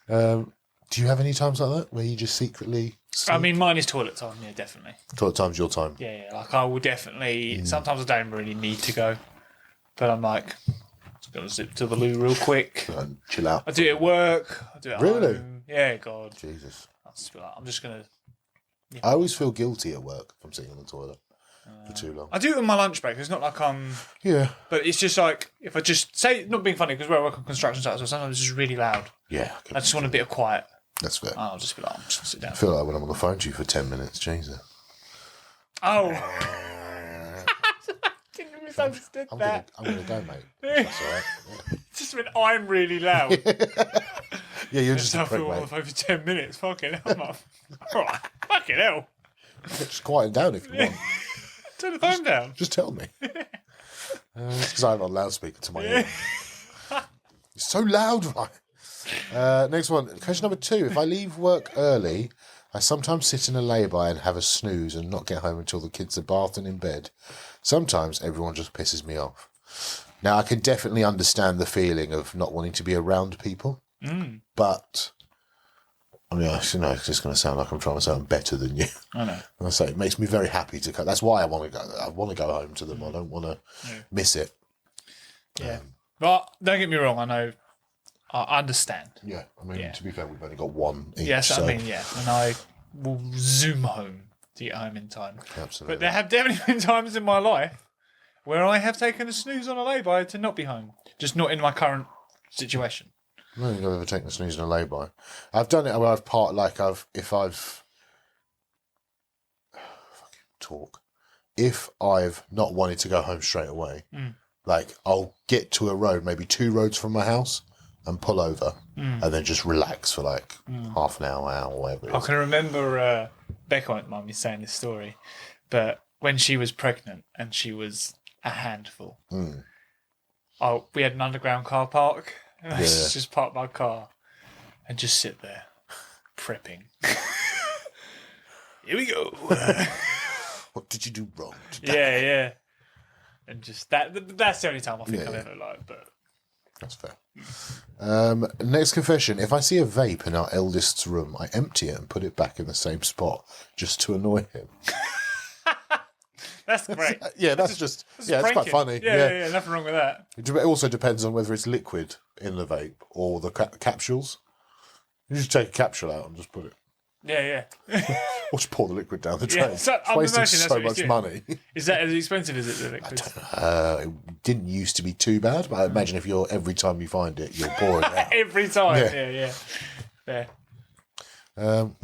Do you have any times like that where you just secretly sleep? I mean, mine is toilet time, yeah, definitely. Toilet time's your time? Yeah, like I will definitely... Sometimes I don't really need to go, but I'm like, just going to zip to the loo real quick. And chill out. I do it at work, I do it at home. Yeah, God. Jesus. Just be like, I'm just going to... I always feel guilty at work if I'm sitting on the toilet for too long. I do it on my lunch break. It's not like I'm... Yeah. But it's just like, if I just... Say, not being funny, because where I work on construction sites, so sometimes it's just really loud. Yeah. I just want a bit of quiet. That's fair. I'll just be like, I'm just going to sit down. I feel like when I'm on the phone to you for 10 minutes, Jesus. Oh. Didn't misunderstood that. I'm going to go, mate. That's all right. Yeah. Just when I'm really loud. Yeah, you're just a I prick, feel on the mate. phone for 10 minutes. Fucking hell, man. All right. Fucking hell. Just quiet down if you want. Turn the phone down. Just tell me. It's because I have a loudspeaker to my ear. It's so loud, right? Next one. Question number 2. If I leave work early, I sometimes sit in a lay-by and have a snooze and not get home until the kids are bathed and in bed. Sometimes everyone just pisses me off. Now, I can definitely understand the feeling of not wanting to be around people, but... I mean, it's just going to sound like I'm trying to sound better than you. I know. And I say it makes me very happy to go. That's why I want to go. I want to go home to them. I don't want to miss it. Yeah. But don't get me wrong. I know. I understand. Yeah. I mean, to be fair, we've only got one each. Yes, so. I mean, yeah. And I will zoom home to get home in time. Absolutely. But there have definitely been times in my life where I have taken a snooze on a lay-by to not be home. Just not in my current situation. I don't think I've ever taken a snooze in a lay-by. I've done it where if I've not wanted to go home straight away, like I'll get to a road, maybe 2 roads from my house, and pull over, and then just relax for like half an hour, whatever it I is. can remember Becca won't mind me saying this story, but when she was pregnant and she was a handful, we had an underground car park. And I used to just park my car and just sit there, prepping. Here we go. What did you do wrong today? Yeah. And just that's the only time I think I've ever liked, but That's fair. Next confession. If I see a vape in our eldest's room, I empty it and put it back in the same spot just to annoy him. that's great. That's quite pranking. funny. Yeah, nothing wrong with that. It also depends on whether it's liquid in the vape or the capsules. You just take a capsule out and just put it. Yeah. Or just pour the liquid down the drain. So, it's wasting so much money. Is that as expensive as it, the liquid? It didn't used to be too bad, but I imagine if every time you find it, you'll pour it out. Every time. Yeah.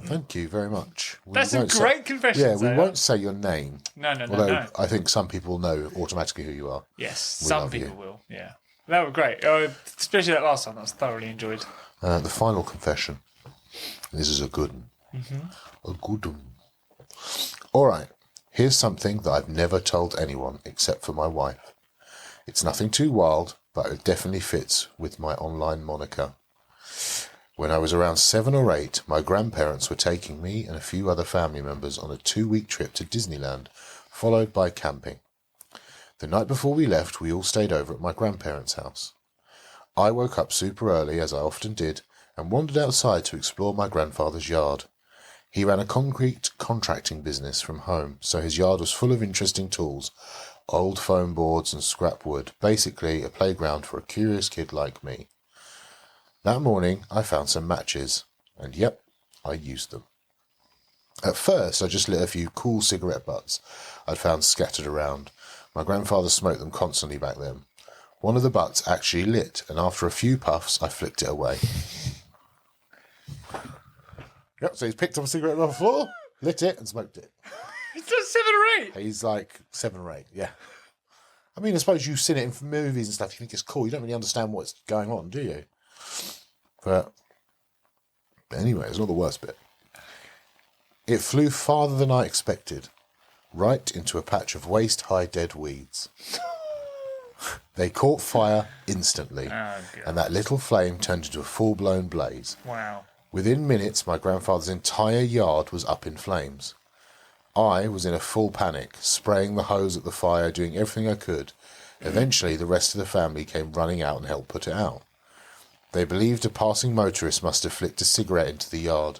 Thank you very much. That's a great confession. Yeah, we won't say your name. No. Although I think some people know automatically who you are. Yes, some people will. Yeah, that was great. Especially that last time. That was thoroughly enjoyed. The final confession. This is a good one. A good one. All right. Here's something that I've never told anyone except for my wife. It's nothing too wild, but it definitely fits with my online moniker. When I was around 7 or 8, my grandparents were taking me and a few other family members on a 2-week trip to Disneyland, followed by camping. The night before we left, we all stayed over at my grandparents' house. I woke up super early, as I often did, and wandered outside to explore my grandfather's yard. He ran a concrete contracting business from home, so his yard was full of interesting tools, old foam boards and scrap wood, basically a playground for a curious kid like me. That morning, I found some matches, and yep, I used them. At first, I just lit a few cool cigarette butts I'd found scattered around. My grandfather smoked them constantly back then. One of the butts actually lit, and after a few puffs, I flicked it away. Yep, so he's picked up a cigarette off the floor, lit it, and smoked it. He's done 7 or 8. He's like 7 or 8, yeah. I mean, I suppose you've seen it in movies and stuff. You think it's cool. You don't really understand what's going on, do you? But anyway, it's not the worst bit. It flew farther than I expected, right into a patch of waist-high dead weeds. They caught fire instantly, and that little flame turned into a full-blown blaze. Wow. Within minutes, my grandfather's entire yard was up in flames. I was in a full panic, spraying the hose at the fire, doing everything I could. Eventually, the rest of the family came running out and helped put it out. They believed a passing motorist must have flicked a cigarette into the yard.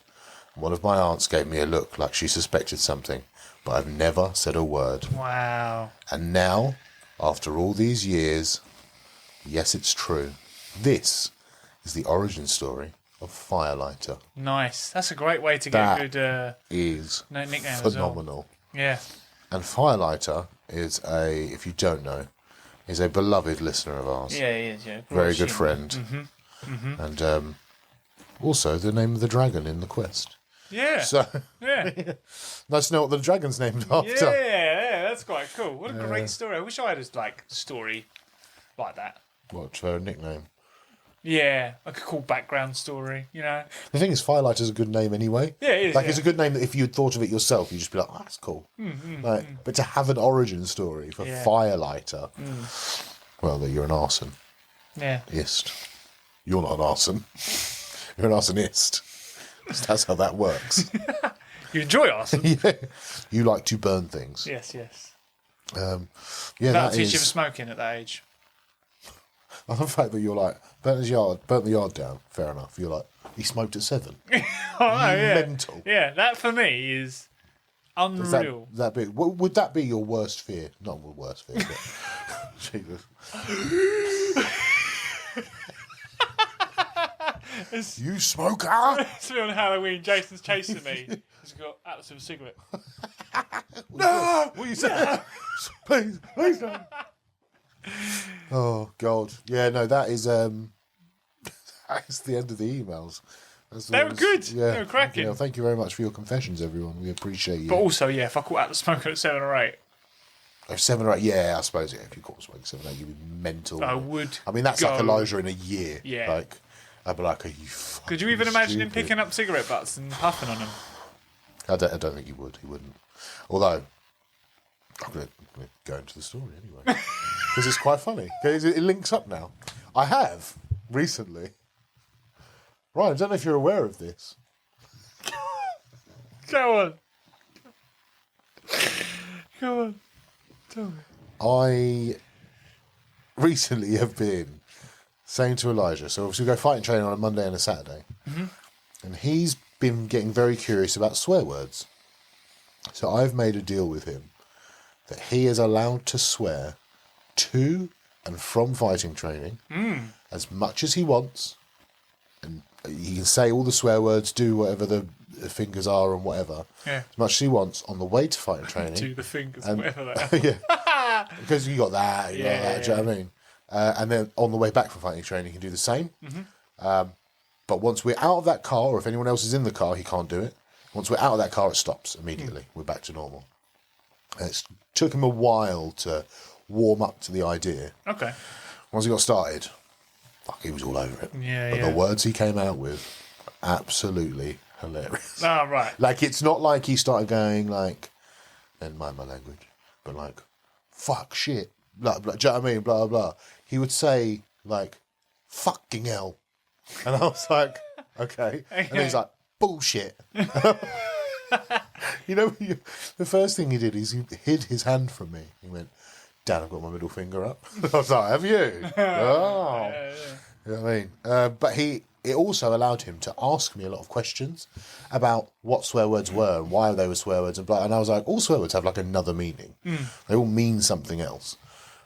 One of my aunts gave me a look like she suspected something, but I've never said a word. Wow. And now, after all these years, yes, it's true. This is the origin story of Firelighter. Nice. That's a great way to get a good Is nickname phenomenal. as well. Yeah. And Firelighter is if you don't know, is a beloved listener of ours. Yeah, he is, yeah. Very good friend. Mm-hmm. And also the name of the dragon in the quest. Yeah. So Yeah. nice to know what the dragon's named after. Yeah, that's quite cool. What a great story. I wish I had a story like that. What's her nickname? Yeah, like a cool background story, The thing is, Firelighter's a good name anyway. Yeah, it is. Like, it's a good name that if you had thought of it yourself, you'd just be like, oh, that's cool. But to have an origin story for Firelighter, well, you're an arson. Yeah. Ist. You're not an arson. You're an arsonist. That's how that works. You enjoy arson? Yeah. You like to burn things. Yes. Yeah, That'll that teach is... you for smoking at that age. I love the fact that you're like, burnt the yard down. Fair enough. You're like, he smoked at 7. Oh, yeah. Mental. Yeah, that for me is unreal. That big? Would that be your worst fear? Not the worst fear, but Jesus. You smoker! It's me on Halloween. Jason's chasing me. He's got Atlas with a cigarette. No! What are you saying? Please don't. Oh God! Yeah, no, that is that's the end of the emails. They were good. They were cracking. Thank you very much for your confessions, everyone. We appreciate you. But also, yeah, if I caught Atlas smoking at 7 or 8, 7 or 8, yeah, I suppose. Yeah, if you caught smoking 7 or 8, you'd be mental. I would. I mean, that's like Elijah in a year. Yeah. Like, I'd be like, are you fucking Could you even imagine him stupid? picking up cigarette butts and puffing on them? I don't think he would. He wouldn't. Although, I'm going to go into the story anyway. Because it's quite funny. It links up now. I have, recently. Ryan, I don't know if you're aware of this. Go on. Go on. Tell me. I recently have been saying to Elijah, so obviously we go fighting training on a Monday and a Saturday. Mm-hmm. And he's been getting very curious about swear words. So I've made a deal with him that he is allowed to swear to and from fighting training as much as he wants. And he can say all the swear words, do whatever the fingers are and whatever. Yeah. As much as he wants on the way to fighting training. Do the fingers, whatever they are. Yeah. Because you got that, you got that, do you know what I mean? And then on the way back from fighting training, he can do the same. Mm-hmm. But once we're out of that car, or if anyone else is in the car, he can't do it. Once we're out of that car, it stops immediately. We're back to normal. And it took him a while to warm up to the idea. Okay. Once he got started, fuck, he was all over it. Yeah, but the words he came out with, absolutely hilarious. Ah, right. Like, it's not like he started going like, and mind my language, but like, fuck, shit, blah, blah, do you know what I mean? Blah, blah. He would say, like, fucking hell. And I was like, okay. And then he's like, bullshit. You know, the first thing he did is he hid his hand from me. He went, Dad, I've got my middle finger up. I was like, have you? Oh. You know what I mean? But it also allowed him to ask me a lot of questions about what swear words were and why they were swear words and blah. And I was like, all swear words have like another meaning. They all mean something else,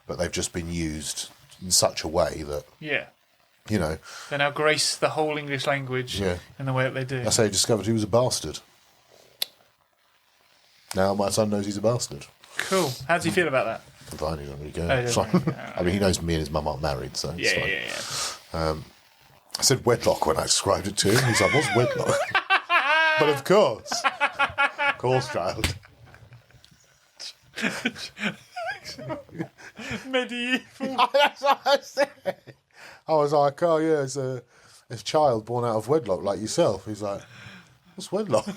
but they've just been used in such a way that, you know. They now grace the whole English language in the way that they do. That's how he discovered he was a bastard. Now my son knows he's a bastard. Cool. How does he feel about that? Fine, he doesn't really care. Oh, It's fine. I mean, he knows me and his mum aren't married, so it's fine. I said wedlock when I described it to him. He's like, what's wedlock? But of course, child. Medieval. That's what I said. I was like, oh yeah, it's a child born out of wedlock like yourself. He's like, what's wedlock?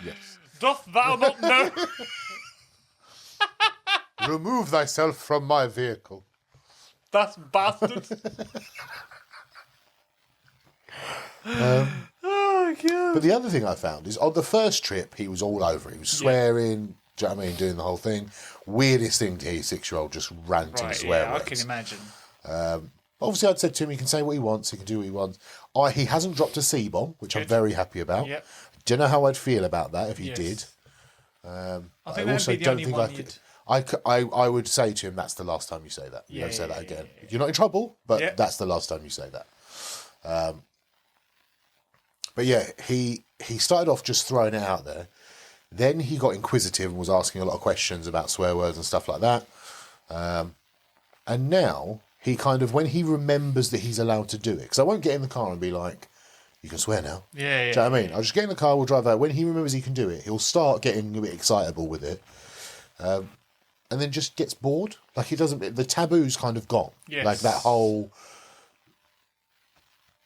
Yes. Doth thou not know? Remove thyself from my vehicle. That bastard. Oh, God. But the other thing I found is on the first trip, he was all over. He was swearing, do you know what I mean, doing the whole thing. Weirdest thing to hear a 6-year-old just ranting swear words. I can imagine. Obviously, I'd said to him, he can say what he wants, he can do what he wants. He hasn't dropped a C-bomb, which I'm very happy about. Yep. Do you know how I'd feel about that if he did? I think that would be the only one you'd... I would say to him, that's the last time you say that. You don't say that again. You're not in trouble, but that's the last time you say that. But yeah, he started off just throwing it out there. Then he got inquisitive and was asking a lot of questions about swear words and stuff like that. And now he kind of, when he remembers that he's allowed to do it, because I won't get in the car and be like, you can swear now. Yeah. Do you know what I mean? I'll just get in the car, we'll drive out. When he remembers he can do it, he'll start getting a bit excitable with it. And then just gets bored. Like, he doesn't, the taboo's kind of gone. Yes. Like that whole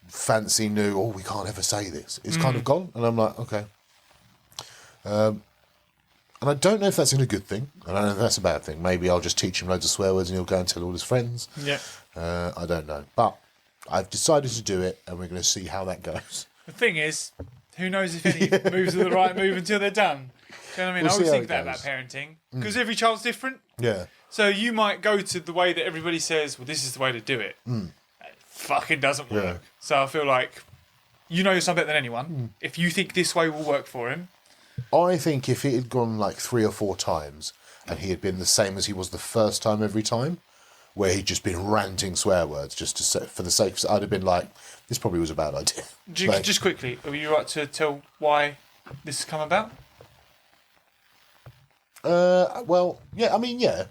fancy new, oh, we can't ever say this. It's kind of gone. And I'm like, okay. And I don't know if that's a good thing. I don't know if that's a bad thing. Maybe I'll just teach him loads of swear words and he'll go and tell all his friends. Yeah. I don't know. But I've decided to do it and we're going to see how that goes. The thing is, who knows if any moves are the right move until they're done. Do you know what I mean? We'll I always see how think it that about goes. parenting. Because every child's different. Yeah. So you might go to the way that everybody says, well, this is the way to do it. It fucking doesn't work. Yeah. So I feel like you know yourself better than anyone. If you think this way will work for him. I think if it had gone like 3 or 4 times and he had been the same as he was the first time every time, where he'd just been ranting swear words just to say, for the sake of, I'd have been like, this probably was a bad idea. Just quickly, are you right to tell why this has come about? Well, yeah, I mean, yeah,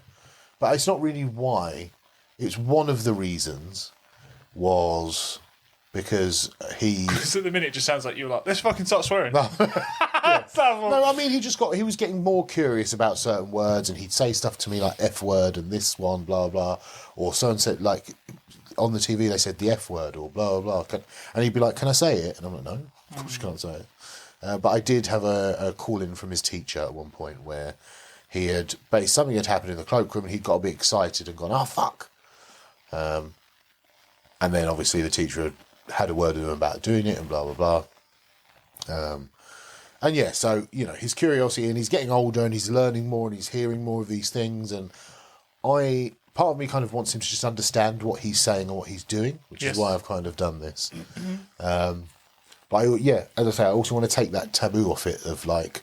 but it's not really why. It's one of the reasons was because he... Because at the minute it just sounds like you were like, let's fucking start swearing. No, I mean, he was getting more curious about certain words and he'd say stuff to me like F word and this one, blah, blah, or someone said, like, on the TV they said the F word or blah, blah, blah. And he'd be like, can I say it? And I'm like, no, of course you can't say it. But I did have a call-in from his teacher at one point where he had, something had happened in the cloakroom and he'd got a bit excited and gone, oh, fuck. And then obviously the teacher had a word with him about doing it and blah, blah, blah. And yeah, so, you know, his curiosity, and he's getting older and he's learning more and he's hearing more of these things. And part of me kind of wants him to just understand what he's saying and what he's doing, which is why I've kind of done this. But as I say, I also want to take that taboo off it of like,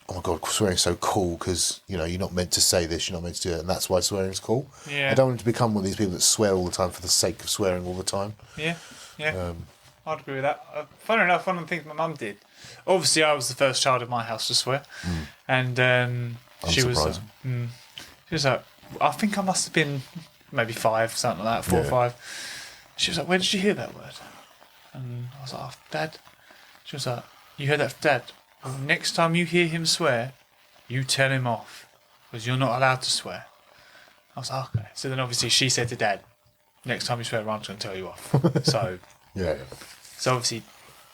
oh my God, swearing's so cool because, you know, you're not meant to say this, you're not meant to do it, and that's why swearing's cool. Yeah. I don't want to become one of these people that swear all the time for the sake of swearing all the time. Yeah. I'd agree with that. Funny enough, one of the things my mum did, obviously I was the first child in my house to swear, and she was like, I think I must have been maybe 5, something like that, 4 or 5. She was like, where did you hear that word? And I was like, oh, Dad. She was like, you heard that from Dad? Well, next time you hear him swear, you tell him off, because you're not allowed to swear. I was like, okay. So then obviously she said to Dad, next time you swear, I'm just going to tell you off. So So obviously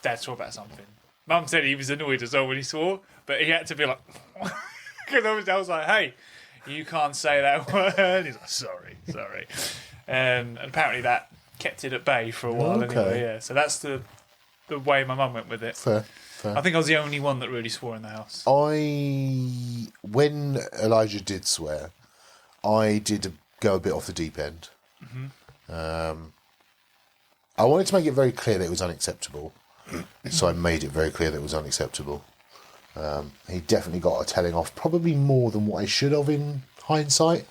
Dad swore about something. Mum said he was annoyed as well when he swore, but he had to be like, because obviously I was like, hey, you can't say that word. He's like, sorry. And apparently that kept it at bay for a while anyway. Yeah. So that's the way my mum went with it. Fair. I think I was the only one that really swore in the house. When Elijah did swear, I did go a bit off the deep end. I wanted to make it very clear that it was unacceptable. So I made it very clear that it was unacceptable. He definitely got a telling off, probably more than what I should have in hindsight.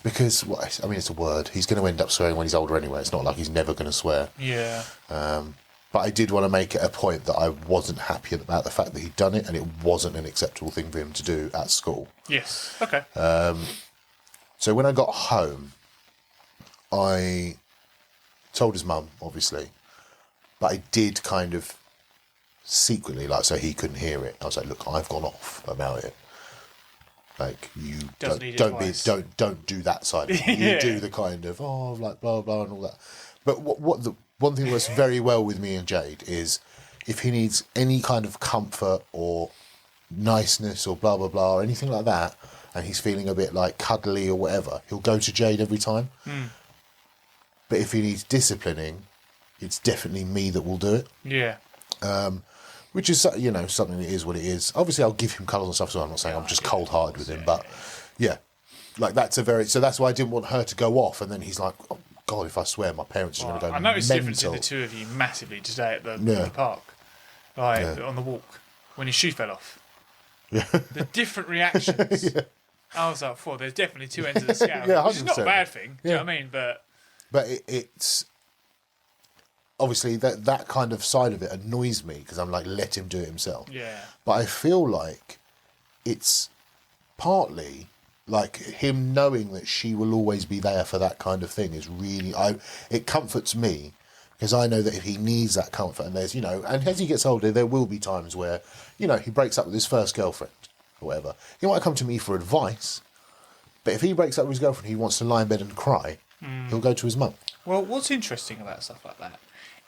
Because, I mean, it's a word. He's going to end up swearing when he's older anyway. It's not like he's never going to swear. Yeah. But I did want to make it a point that I wasn't happy about the fact that he'd done it and it wasn't an acceptable thing for him to do at school. Yes. Okay. So when I got home, I told his mum, obviously, but I did kind of secretly, like, so he couldn't hear it. I was like, look, I've gone off about it. Like, you don't do that side of it. You do the kind of, like, blah, blah, and all that. But what the one thing that works very well with me and Jade is if he needs any kind of comfort or niceness or blah, blah, blah, or anything like that, and he's feeling a bit like cuddly or whatever, he'll go to Jade every time. But if he needs disciplining, it's definitely me that will do it. Yeah. Which is, you know, something that is what it is. Obviously, I'll give him colours and stuff, so I'm not saying I'm just cold-hearted with him, but yeah. Like, so that's why I didn't want her to go off, and then he's like, oh, God, if I swear, my parents are going to go mental. I noticed the difference in the two of you massively today at the park. Like, on the walk, when his shoe fell off. Yeah. The different reactions. I was like, there's definitely two ends of the scale. Which is not a bad thing, do you know what I mean? But it's... obviously that kind of side of it annoys me because I'm like, let him do it himself. Yeah. But I feel like it's partly like him knowing that she will always be there for that kind of thing is really, it comforts me because I know that if he needs that comfort, and there's, and as he gets older, there will be times where, he breaks up with his first girlfriend or whatever. He might come to me for advice, but if he breaks up with his girlfriend, he wants to lie in bed and cry, he'll go to his mum. Well, what's interesting about stuff like that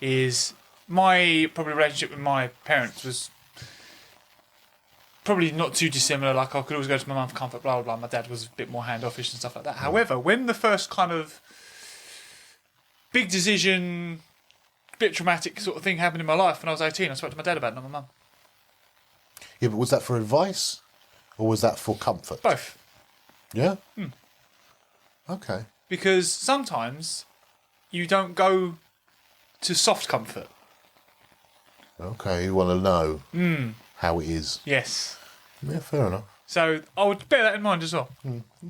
is my probably relationship with my parents was probably not too dissimilar. Like, I could always go to my mum for comfort, blah, blah, blah. My dad was a bit more handoffish and stuff like that. However, when the first kind of big decision, bit traumatic sort of thing happened in my life when I was 18, I spoke to my dad about it, not my mum. Yeah, but was that for advice or was that for comfort? Both. Yeah? Okay. Because sometimes you don't go to soft comfort. Okay, you want to know how it is. Yes. Yeah, fair enough. So I would bear that in mind as well.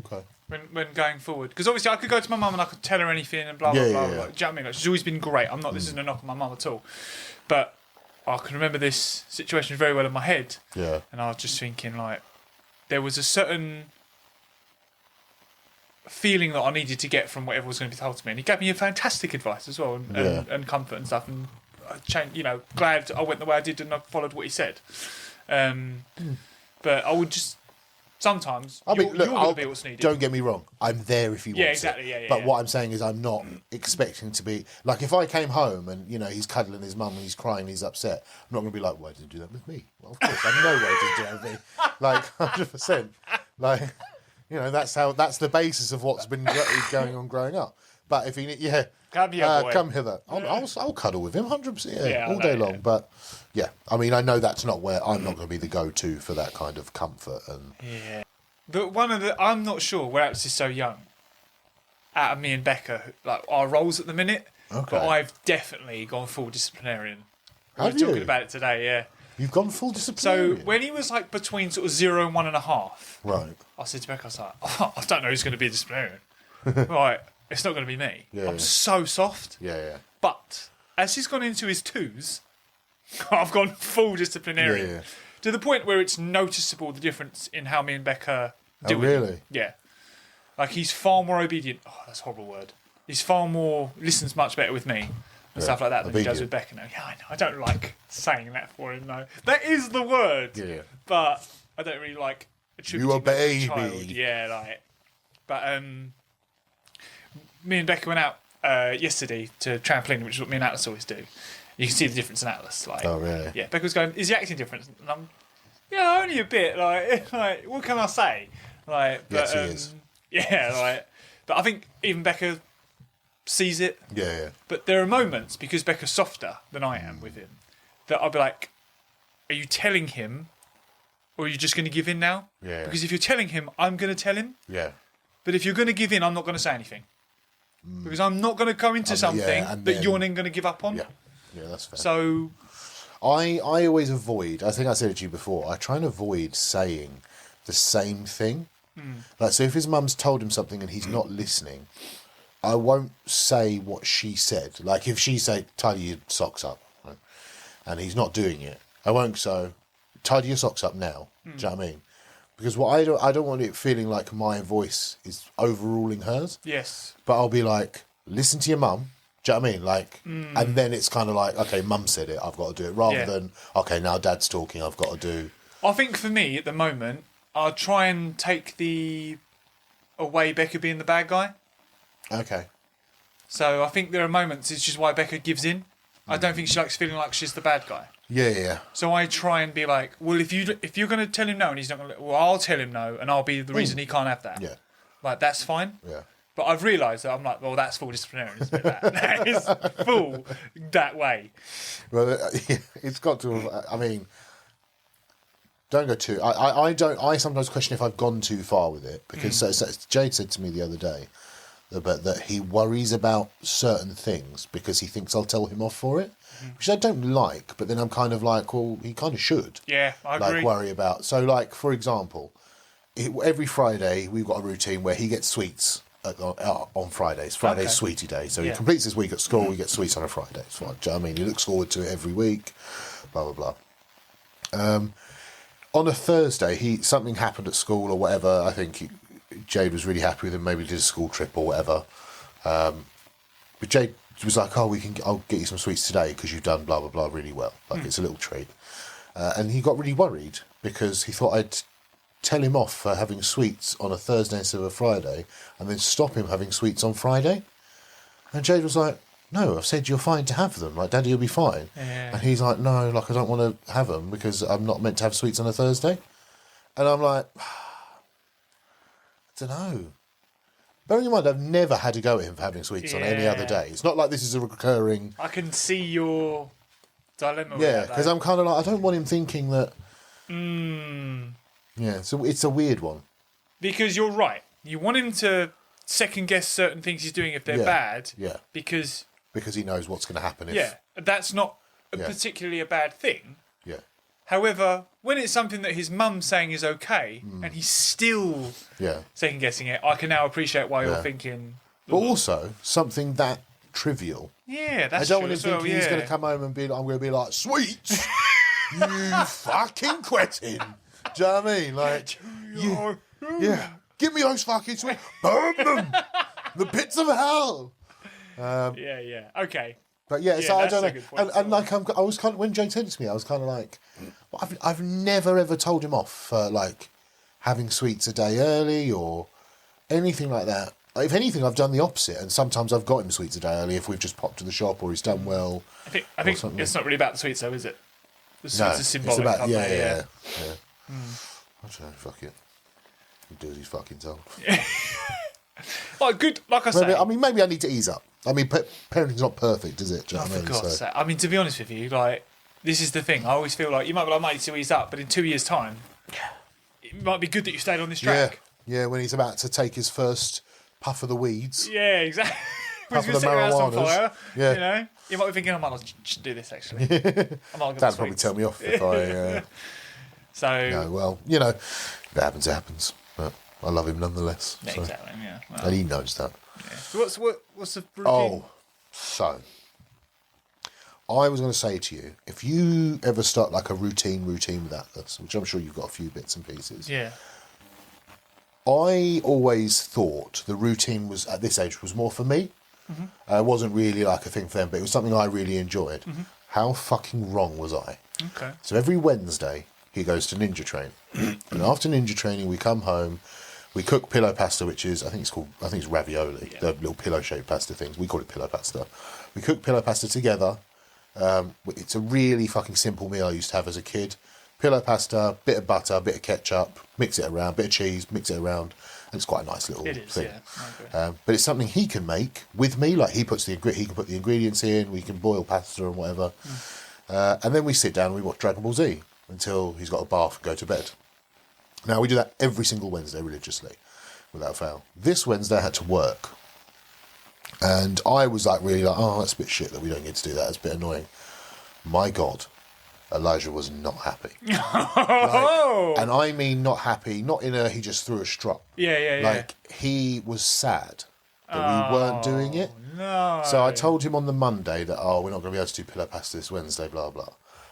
Okay. When going forward. Because obviously I could go to my mum and I could tell her anything and blah, blah, blah. Do you know what I mean? Like, she's always been great. I'm not, this isn't a knock on my mum at all. But I can remember this situation very well in my head. Yeah. And I was just thinking, like, there was a certain feeling that I needed to get from whatever was going to be told to me. And he gave me a fantastic advice as well and comfort and stuff. And I changed, glad I went the way I did and I followed what he said. But I would just... Sometimes you're going to be what's needed. Don't get me wrong. I'm there if he wants exactly, it. But what I'm saying is I'm not expecting to be... Like, if I came home and, he's cuddling his mum and he's crying and he's upset, I'm not going to be like, why did you do that with me? Well, of course, I know why he didn't do that with me. Like, 100%. Like, that's the basis of what's been going on growing up. But if he... Yeah. Come here, boy. Come hither. I'll cuddle with him, 100%, all day long. But, yeah, I mean, I know that's not where I'm not going to be the go-to for that kind of comfort. And But I'm not sure, where Alex is so young, out of me and Becca, like, our roles at the minute, but I've definitely gone full disciplinarian. We were talking about it today, yeah. You've gone full disciplinarian? So, when he was, like, between sort of 0 and 1.5, right, I said to Becca, I was like, I don't know who's going to be a disciplinarian. Right. It's not going to be me. I'm so soft. Yeah. But as he's gone into his 2s, I've gone full disciplinarian. Yeah. To the point where it's noticeable the difference in how me and Becca do it. Oh, really? Yeah. Like, he's far more obedient. Oh, that's a horrible word. He's far more... Listens much better with me and stuff like that than he does with Becca now. Yeah, I know. I don't like saying that for him, though. That is the word. Yeah. But I don't really like attributing You a baby. child. Yeah, like... But, me and Becca went out yesterday to trampoline, which is what me and Atlas always do. You can see the difference in Atlas. Like, oh, really? Yeah, Becca was going, is he acting different? And I'm, yeah, only a bit. Like what can I say? Like, but, yes, he is. Yeah, like, but I think even Becca sees it. Yeah. But there are moments, because Becca's softer than I am with him, that I'll be like, are you telling him, or are you just going to give in now? Yeah. Because if you're telling him, I'm going to tell him. Yeah. But if you're going to give in, I'm not going to say anything. Because I'm not going to go into something that you're then going to give up on. Yeah, that's fair. So, I always avoid, I think I said it to you before, I try and avoid saying the same thing. Like, so if his mum's told him something and he's not listening, I won't say what she said. Like, if she say, tidy your socks up, right? And he's not doing it, I won't say, tidy your socks up now. Do you know what I mean? Because I don't want it feeling like my voice is overruling hers. yes. But I'll be like, listen to your mum. Do you know what I mean? Like, and then it's kind of like, okay, mum said it, I've got to do it. Rather than, okay, now dad's talking, I've got to do. I think for me, at the moment, I'll try and take away Becca being the bad guy. Okay. So I think there are moments, it's just why Becca gives in. I don't think she likes feeling like she's the bad guy. Yeah. So I try and be like, well, if you're going to tell him no and he's not going to, well, I'll tell him no and I'll be the reason he can't have that. Yeah. Like, that's fine. Yeah. But I've realised that I'm like, well, that's full disciplinarian. Isn't it? That is full that way. Well, it's got to. I mean, don't go too. I don't. I sometimes question if I've gone too far with it because so Jade said to me the other day that he worries about certain things because he thinks I'll tell him off for it, which I don't like. But then I'm kind of like, well, he kind of should. Yeah, I agree. Like, worry about. So, like, for example, every Friday we've got a routine where he gets sweets on Fridays. Friday's Okay. sweetie day. So he Yeah. completes his week at school, he gets sweets on a Friday. It's fine. Do you know what I mean? He looks forward to it every week, blah, blah, blah. On a Thursday, something happened at school or whatever. I think Jade was really happy with him. Maybe did a school trip or whatever. But Jade was like, "Oh, I'll get you some sweets today because you've done blah blah blah really well. Like it's a little treat." And he got really worried because he thought I'd tell him off for having sweets on a Thursday instead of a Friday, and then stop him having sweets on Friday. And Jade was like, "No, I've said you're fine to have them. Like, Daddy, you'll be fine." Yeah. And he's like, "No, like I don't want to have them because I'm not meant to have sweets on a Thursday." And I'm like, I don't know. Bearing in mind, I've never had to go at him for having sweets on any other day. It's not like this is a recurring... I can see your dilemma with Yeah, that, because though. I'm kind of like, I don't want him thinking that... Yeah, so it's a weird one. Because you're right. You want him to second guess certain things he's doing if they're Yeah, bad. yeah. Because Because he knows what's going to happen if... yeah, that's not Yeah. particularly a bad thing. Yeah. However, when it's something that his mum's saying is okay, and he's still Yeah. second guessing it, I can now appreciate why you're Yeah. thinking. But also, something that trivial. Yeah, I that's don't true want him as well. thinking Yeah. he's going to come home and I'm going to be like, "Sweets? You fucking cretin." Do you know what I mean? Like, yeah, give me those fucking sweets. Burn them. The pits of hell. Yeah. Okay. But yeah, Yeah, so I that's don't a know. good point as And like, I was kind of, when Jane said it to me, I was kind of like, well, I've never ever told him off for like having sweets a day early or anything like that. If anything, I've done the opposite, and sometimes I've got him sweets a day early if we've just popped to the shop or he's done well. I think something. it's not really about the sweets, though, is it? The sweets No, are it's symbolic. about aren't they? yeah. I don't know, fuck it. He do as he's fucking told. Like good, like I say. Maybe I need to ease up. I mean, parenting's not perfect, is it? Do you know what I For mean? God's So- sake. I mean, to be honest with you, like, this is the thing. I always feel like you might be like, might need to ease up, but in 2 years' time, it might be good that you stayed on this yeah, track. yeah. When he's about to take his first puff of the weeds. Yeah, exactly. Puff When of he's the going to set your house on marijuanas. fire, Yeah. you know, you might be thinking, I might not do this actually. I might not Dad probably tell me off if I. So, No, well, you know, if it happens, it happens. But I love him nonetheless. yeah, So. exactly. Yeah. Well, And he knows that. yeah. So what's the routine? Oh, so I was going to say to you, if you ever start like a routine with Atlas, which I'm sure you've got a few bits and pieces. Yeah. I always thought the routine was at this age was more for me. It wasn't really like a thing for them, but it was something I really enjoyed. How fucking wrong was I? Okay. So every Wednesday he goes to ninja train, and after ninja training we come home, we cook pillow pasta, which is I think it's ravioli, Yeah. the little pillow shaped pasta things. We call it pillow pasta. We cook pillow pasta together. It's a really fucking simple meal I used to have as a kid. Pillow pasta, bit of butter, bit of ketchup, mix it around, bit of cheese, mix it around, and it's quite a nice little It is, thing. yeah. I agree. But it's something he can make with me. Like he can put the ingredients in. We can boil pasta and whatever, and then we sit down and we watch Dragon Ball Z until he's got a bath and go to bed. Now we do that every single Wednesday religiously, without fail. This Wednesday I had to work, and I was like really like, oh, that's a bit shit that we don't get to do that. It's a bit annoying. My God, Elijah was not happy. And I mean not happy, not in a he just threw a strop. Yeah. Like he was sad that we weren't doing it. No. So I told him on the Monday that we're not going to be able to do pillow pasta this Wednesday, blah blah.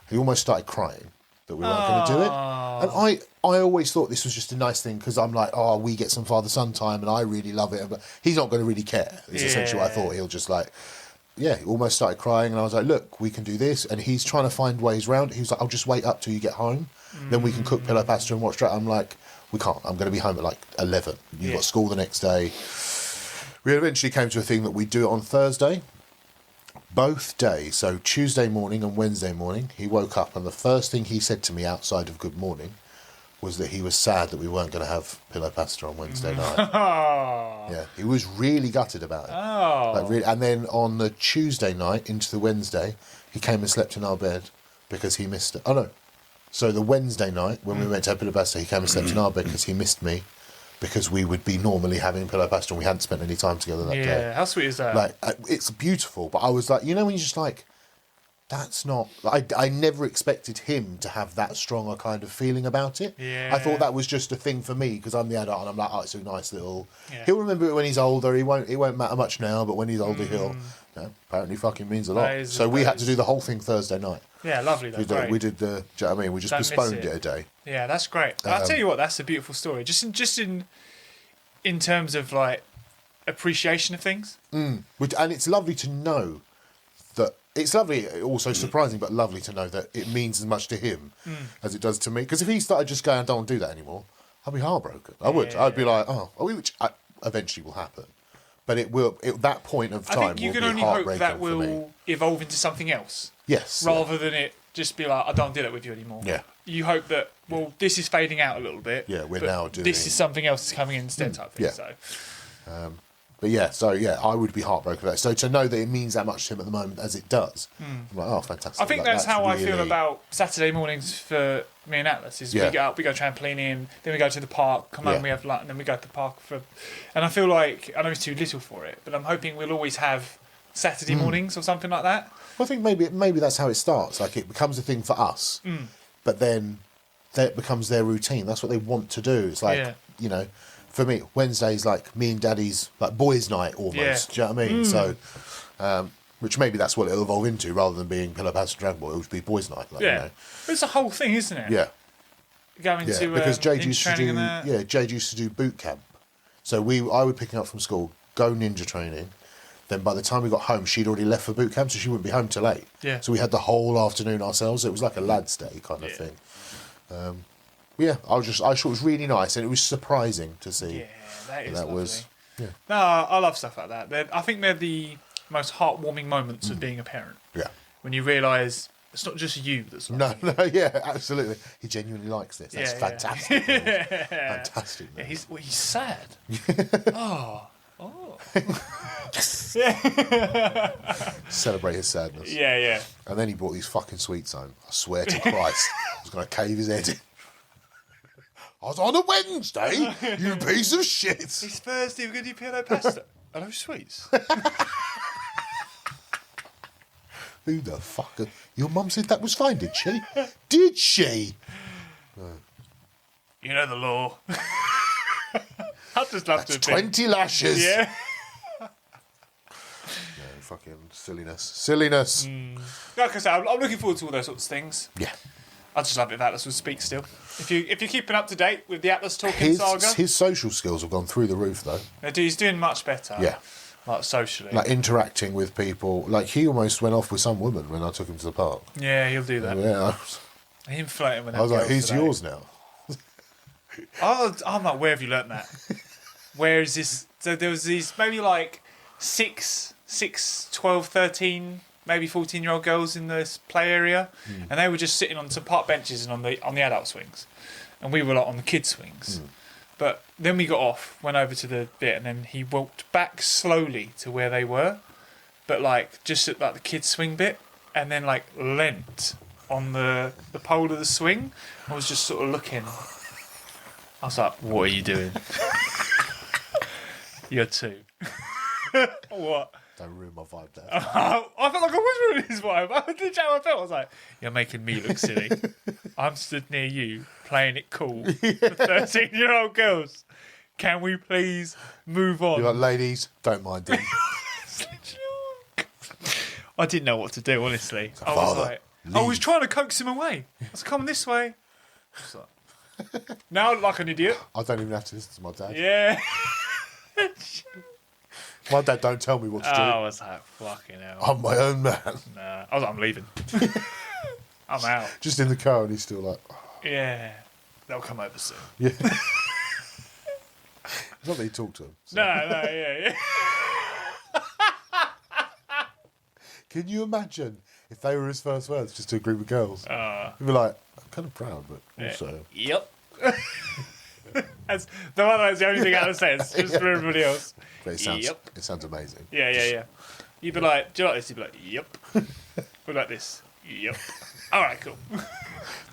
He almost started crying that we weren't going to do it. And I always thought this was just a nice thing because I'm like, oh, we get some father-son time and I really love it. But he's not going to really care. Is essentially what I thought. He'll just like, yeah, he almost started crying. And I was like, look, we can do this. And he's trying to find ways around it. He was like, I'll just wait up till you get home. Then we can cook pillow pasta and watch that. I'm like, we can't. I'm going to be home at like 11. You've got school the next day. We eventually came to a thing that we do it on Thursday. Both days, so Tuesday morning and Wednesday morning, he woke up and the first thing he said to me outside of good morning was that he was sad that we weren't going to have pillow pasta on Wednesday night. Yeah, he was really gutted about it. Like really, and then on the Tuesday night into the Wednesday, he came and slept in our bed because he missed it. Oh no. So the Wednesday night, when we went to have pillow pasta, he came and slept in our bed because he missed me because we would be normally having pillow pasta and we hadn't spent any time together that day. Yeah, how sweet is that? Like, it's beautiful, but I was like, you know, when you just like, that's not... I never expected him to have that strong a kind of feeling about it. Yeah. I thought that was just a thing for me because I'm the adult and I'm like, oh, it's a nice little... Yeah. He'll remember it when he's older. It won't matter much now, but when he's older, he'll... apparently fucking means a lot. So we had to do the whole thing Thursday night. Yeah, lovely. Though, We did the... Do you know what I mean? We just postponed it a day. Yeah, that's great. I'll tell you what, that's a beautiful story. Just in terms of like appreciation of things. And it's lovely to know that... It's lovely, also surprising, but lovely to know that it means as much to him as it does to me. Because if he started just going, I don't want to do that anymore, I'd be heartbroken. I would. I'd be like, which eventually will happen. But it will. That point of time, I think you can only hope that will will evolve into something else. Yes. Rather than it just be like, I don't do that with you anymore. Yeah. You hope that, well, this is fading out a little bit. Yeah, we're now doing... This is something else that's coming in instead type thing. Yeah. So. But yeah, I would be heartbroken for that. So to know that it means that much to him at the moment as it does, I'm like, oh, fantastic. I think that's how really... I feel about Saturday mornings for me and Atlas. Is we get up, we go trampolining, then we go to the park, come home, we have lunch, and then we go to the park for. And I feel like I know it's too little for it, but I'm hoping we'll always have Saturday mornings or something like that. Well, I think maybe that's how it starts. Like it becomes a thing for us, but then it becomes their routine. That's what they want to do. It's like for me, Wednesday's like me and Daddy's like boys' night almost. Yeah. Do you know what I mean? So, which maybe that's what it'll evolve into, rather than being Pillow Pants and Dragon Ball. It would be boys' night. Like, It's a whole thing, isn't it? Yeah. Going to because Jade used to do that. Jade used to do boot camp. So I would pick her up from school, go ninja training. Then by the time we got home, she'd already left for boot camp, so she wouldn't be home till 8. Yeah. So we had the whole afternoon ourselves. It was like a lad's day kind of thing. I thought it was really nice, and it was surprising to see. Yeah, that is that lovely. No, I love stuff like that. I think they're the most heartwarming moments of being a parent. Yeah. When you realise it's not just you that's like Absolutely. He genuinely likes this. That's fantastic. Fantastic. Yeah, he's sad. Oh. Celebrate his sadness. Yeah. And then he brought these fucking sweets home. I swear to Christ, I was going to cave his head in. I was on a Wednesday, you piece of shit. It's Thursday, we're going to do pillow pasta. Hello, sweets. Who the fuck? Your mum said that was fine, did she? Did she? You know the law. I'd just love That's to 20 lashes. Yeah. Fucking silliness. Like I said, I'm looking forward to all those sorts of things. Yeah. I just love it that Atlas will speak still. If you're keeping up to date with the Atlas talking saga, his social skills have gone through the roof, though. he's doing much better. Yeah. Like socially. Like interacting with people. Like he almost went off with some woman when I took him to the park. Yeah, he'll do that. Yeah. Him flirting with that I was like, girl who's today. yours now? I'm like, where have you learnt that? Where is this? So there was these maybe like 6, 12, 13, maybe 14-year-old girls in this play area, and they were just sitting on some park benches and on the adult swings, and we were like on the kids swings. But then we got off, went over to the bit, and then he walked back slowly to where they were, but like just at like the kids swing bit, and then like leant on the pole of the swing. I was just sort of looking. I was like, what are you doing? You're 2. What? Don't ruin my vibe there. I felt like I was ruining his vibe. I did how I felt. I was like, you're making me look silly. I'm stood near you, playing it cool. 13-year-old girls. Can we please move on? You're like, ladies, don't mind him. I didn't know what to do, honestly. I was Father, like, I was trying to coax him away. I was like, come this way. I was like, now I look like an idiot. I don't even have to listen to my dad. Yeah. My dad don't tell me what to do. I was like, fucking hell. I'm my own man. Nah. I was like, I'm leaving. I'm out. Just in the car and he's still like... Oh. Yeah. They'll come over soon. Yeah. Not that he talked to him. So. No, yeah. Can you imagine if they were his first words just to a group of girls? He'd be like, I'm kind of proud, but also... Yep. That's the only thing I says, just for everybody else. But it sounds amazing. Yeah. You'd be like, do you like this? You'd be like, yep. What about this? Yep. All right, cool.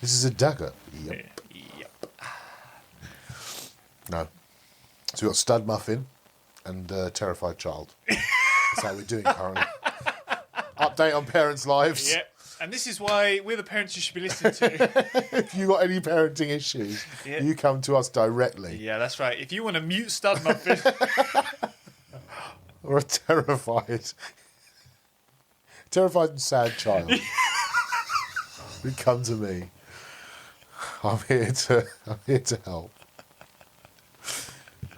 This is a dagger. Yep. Yep. No. So we've got Stud Muffin and Terrified Child. That's how we're doing currently. Update on parents' lives. Yep. And this is why we're the parents you should be listening to. If you got any parenting issues, you come to us directly. Yeah, that's right. If you want a mute stud muffin... Or a terrified and sad child, you come to me. I'm here to help.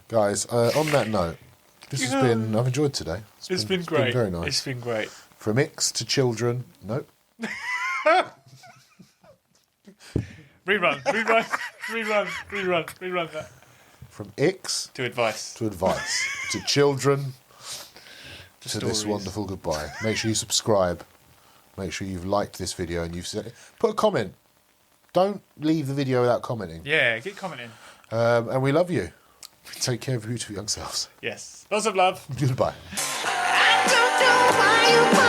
Guys, on that note, this has been... I've enjoyed today. It's been great. Been very nice. It's been great. From Icks to children. Nope. Rerun that. From Icks To advice. to children to this stories. wonderful goodbye. Make sure you subscribe. Make sure you've liked this video and you've said, put a comment. Don't leave the video without commenting. Yeah, keep commenting. And we love you. Take care of your beautiful young selves. Yes. Lots of love. Goodbye. I don't know why you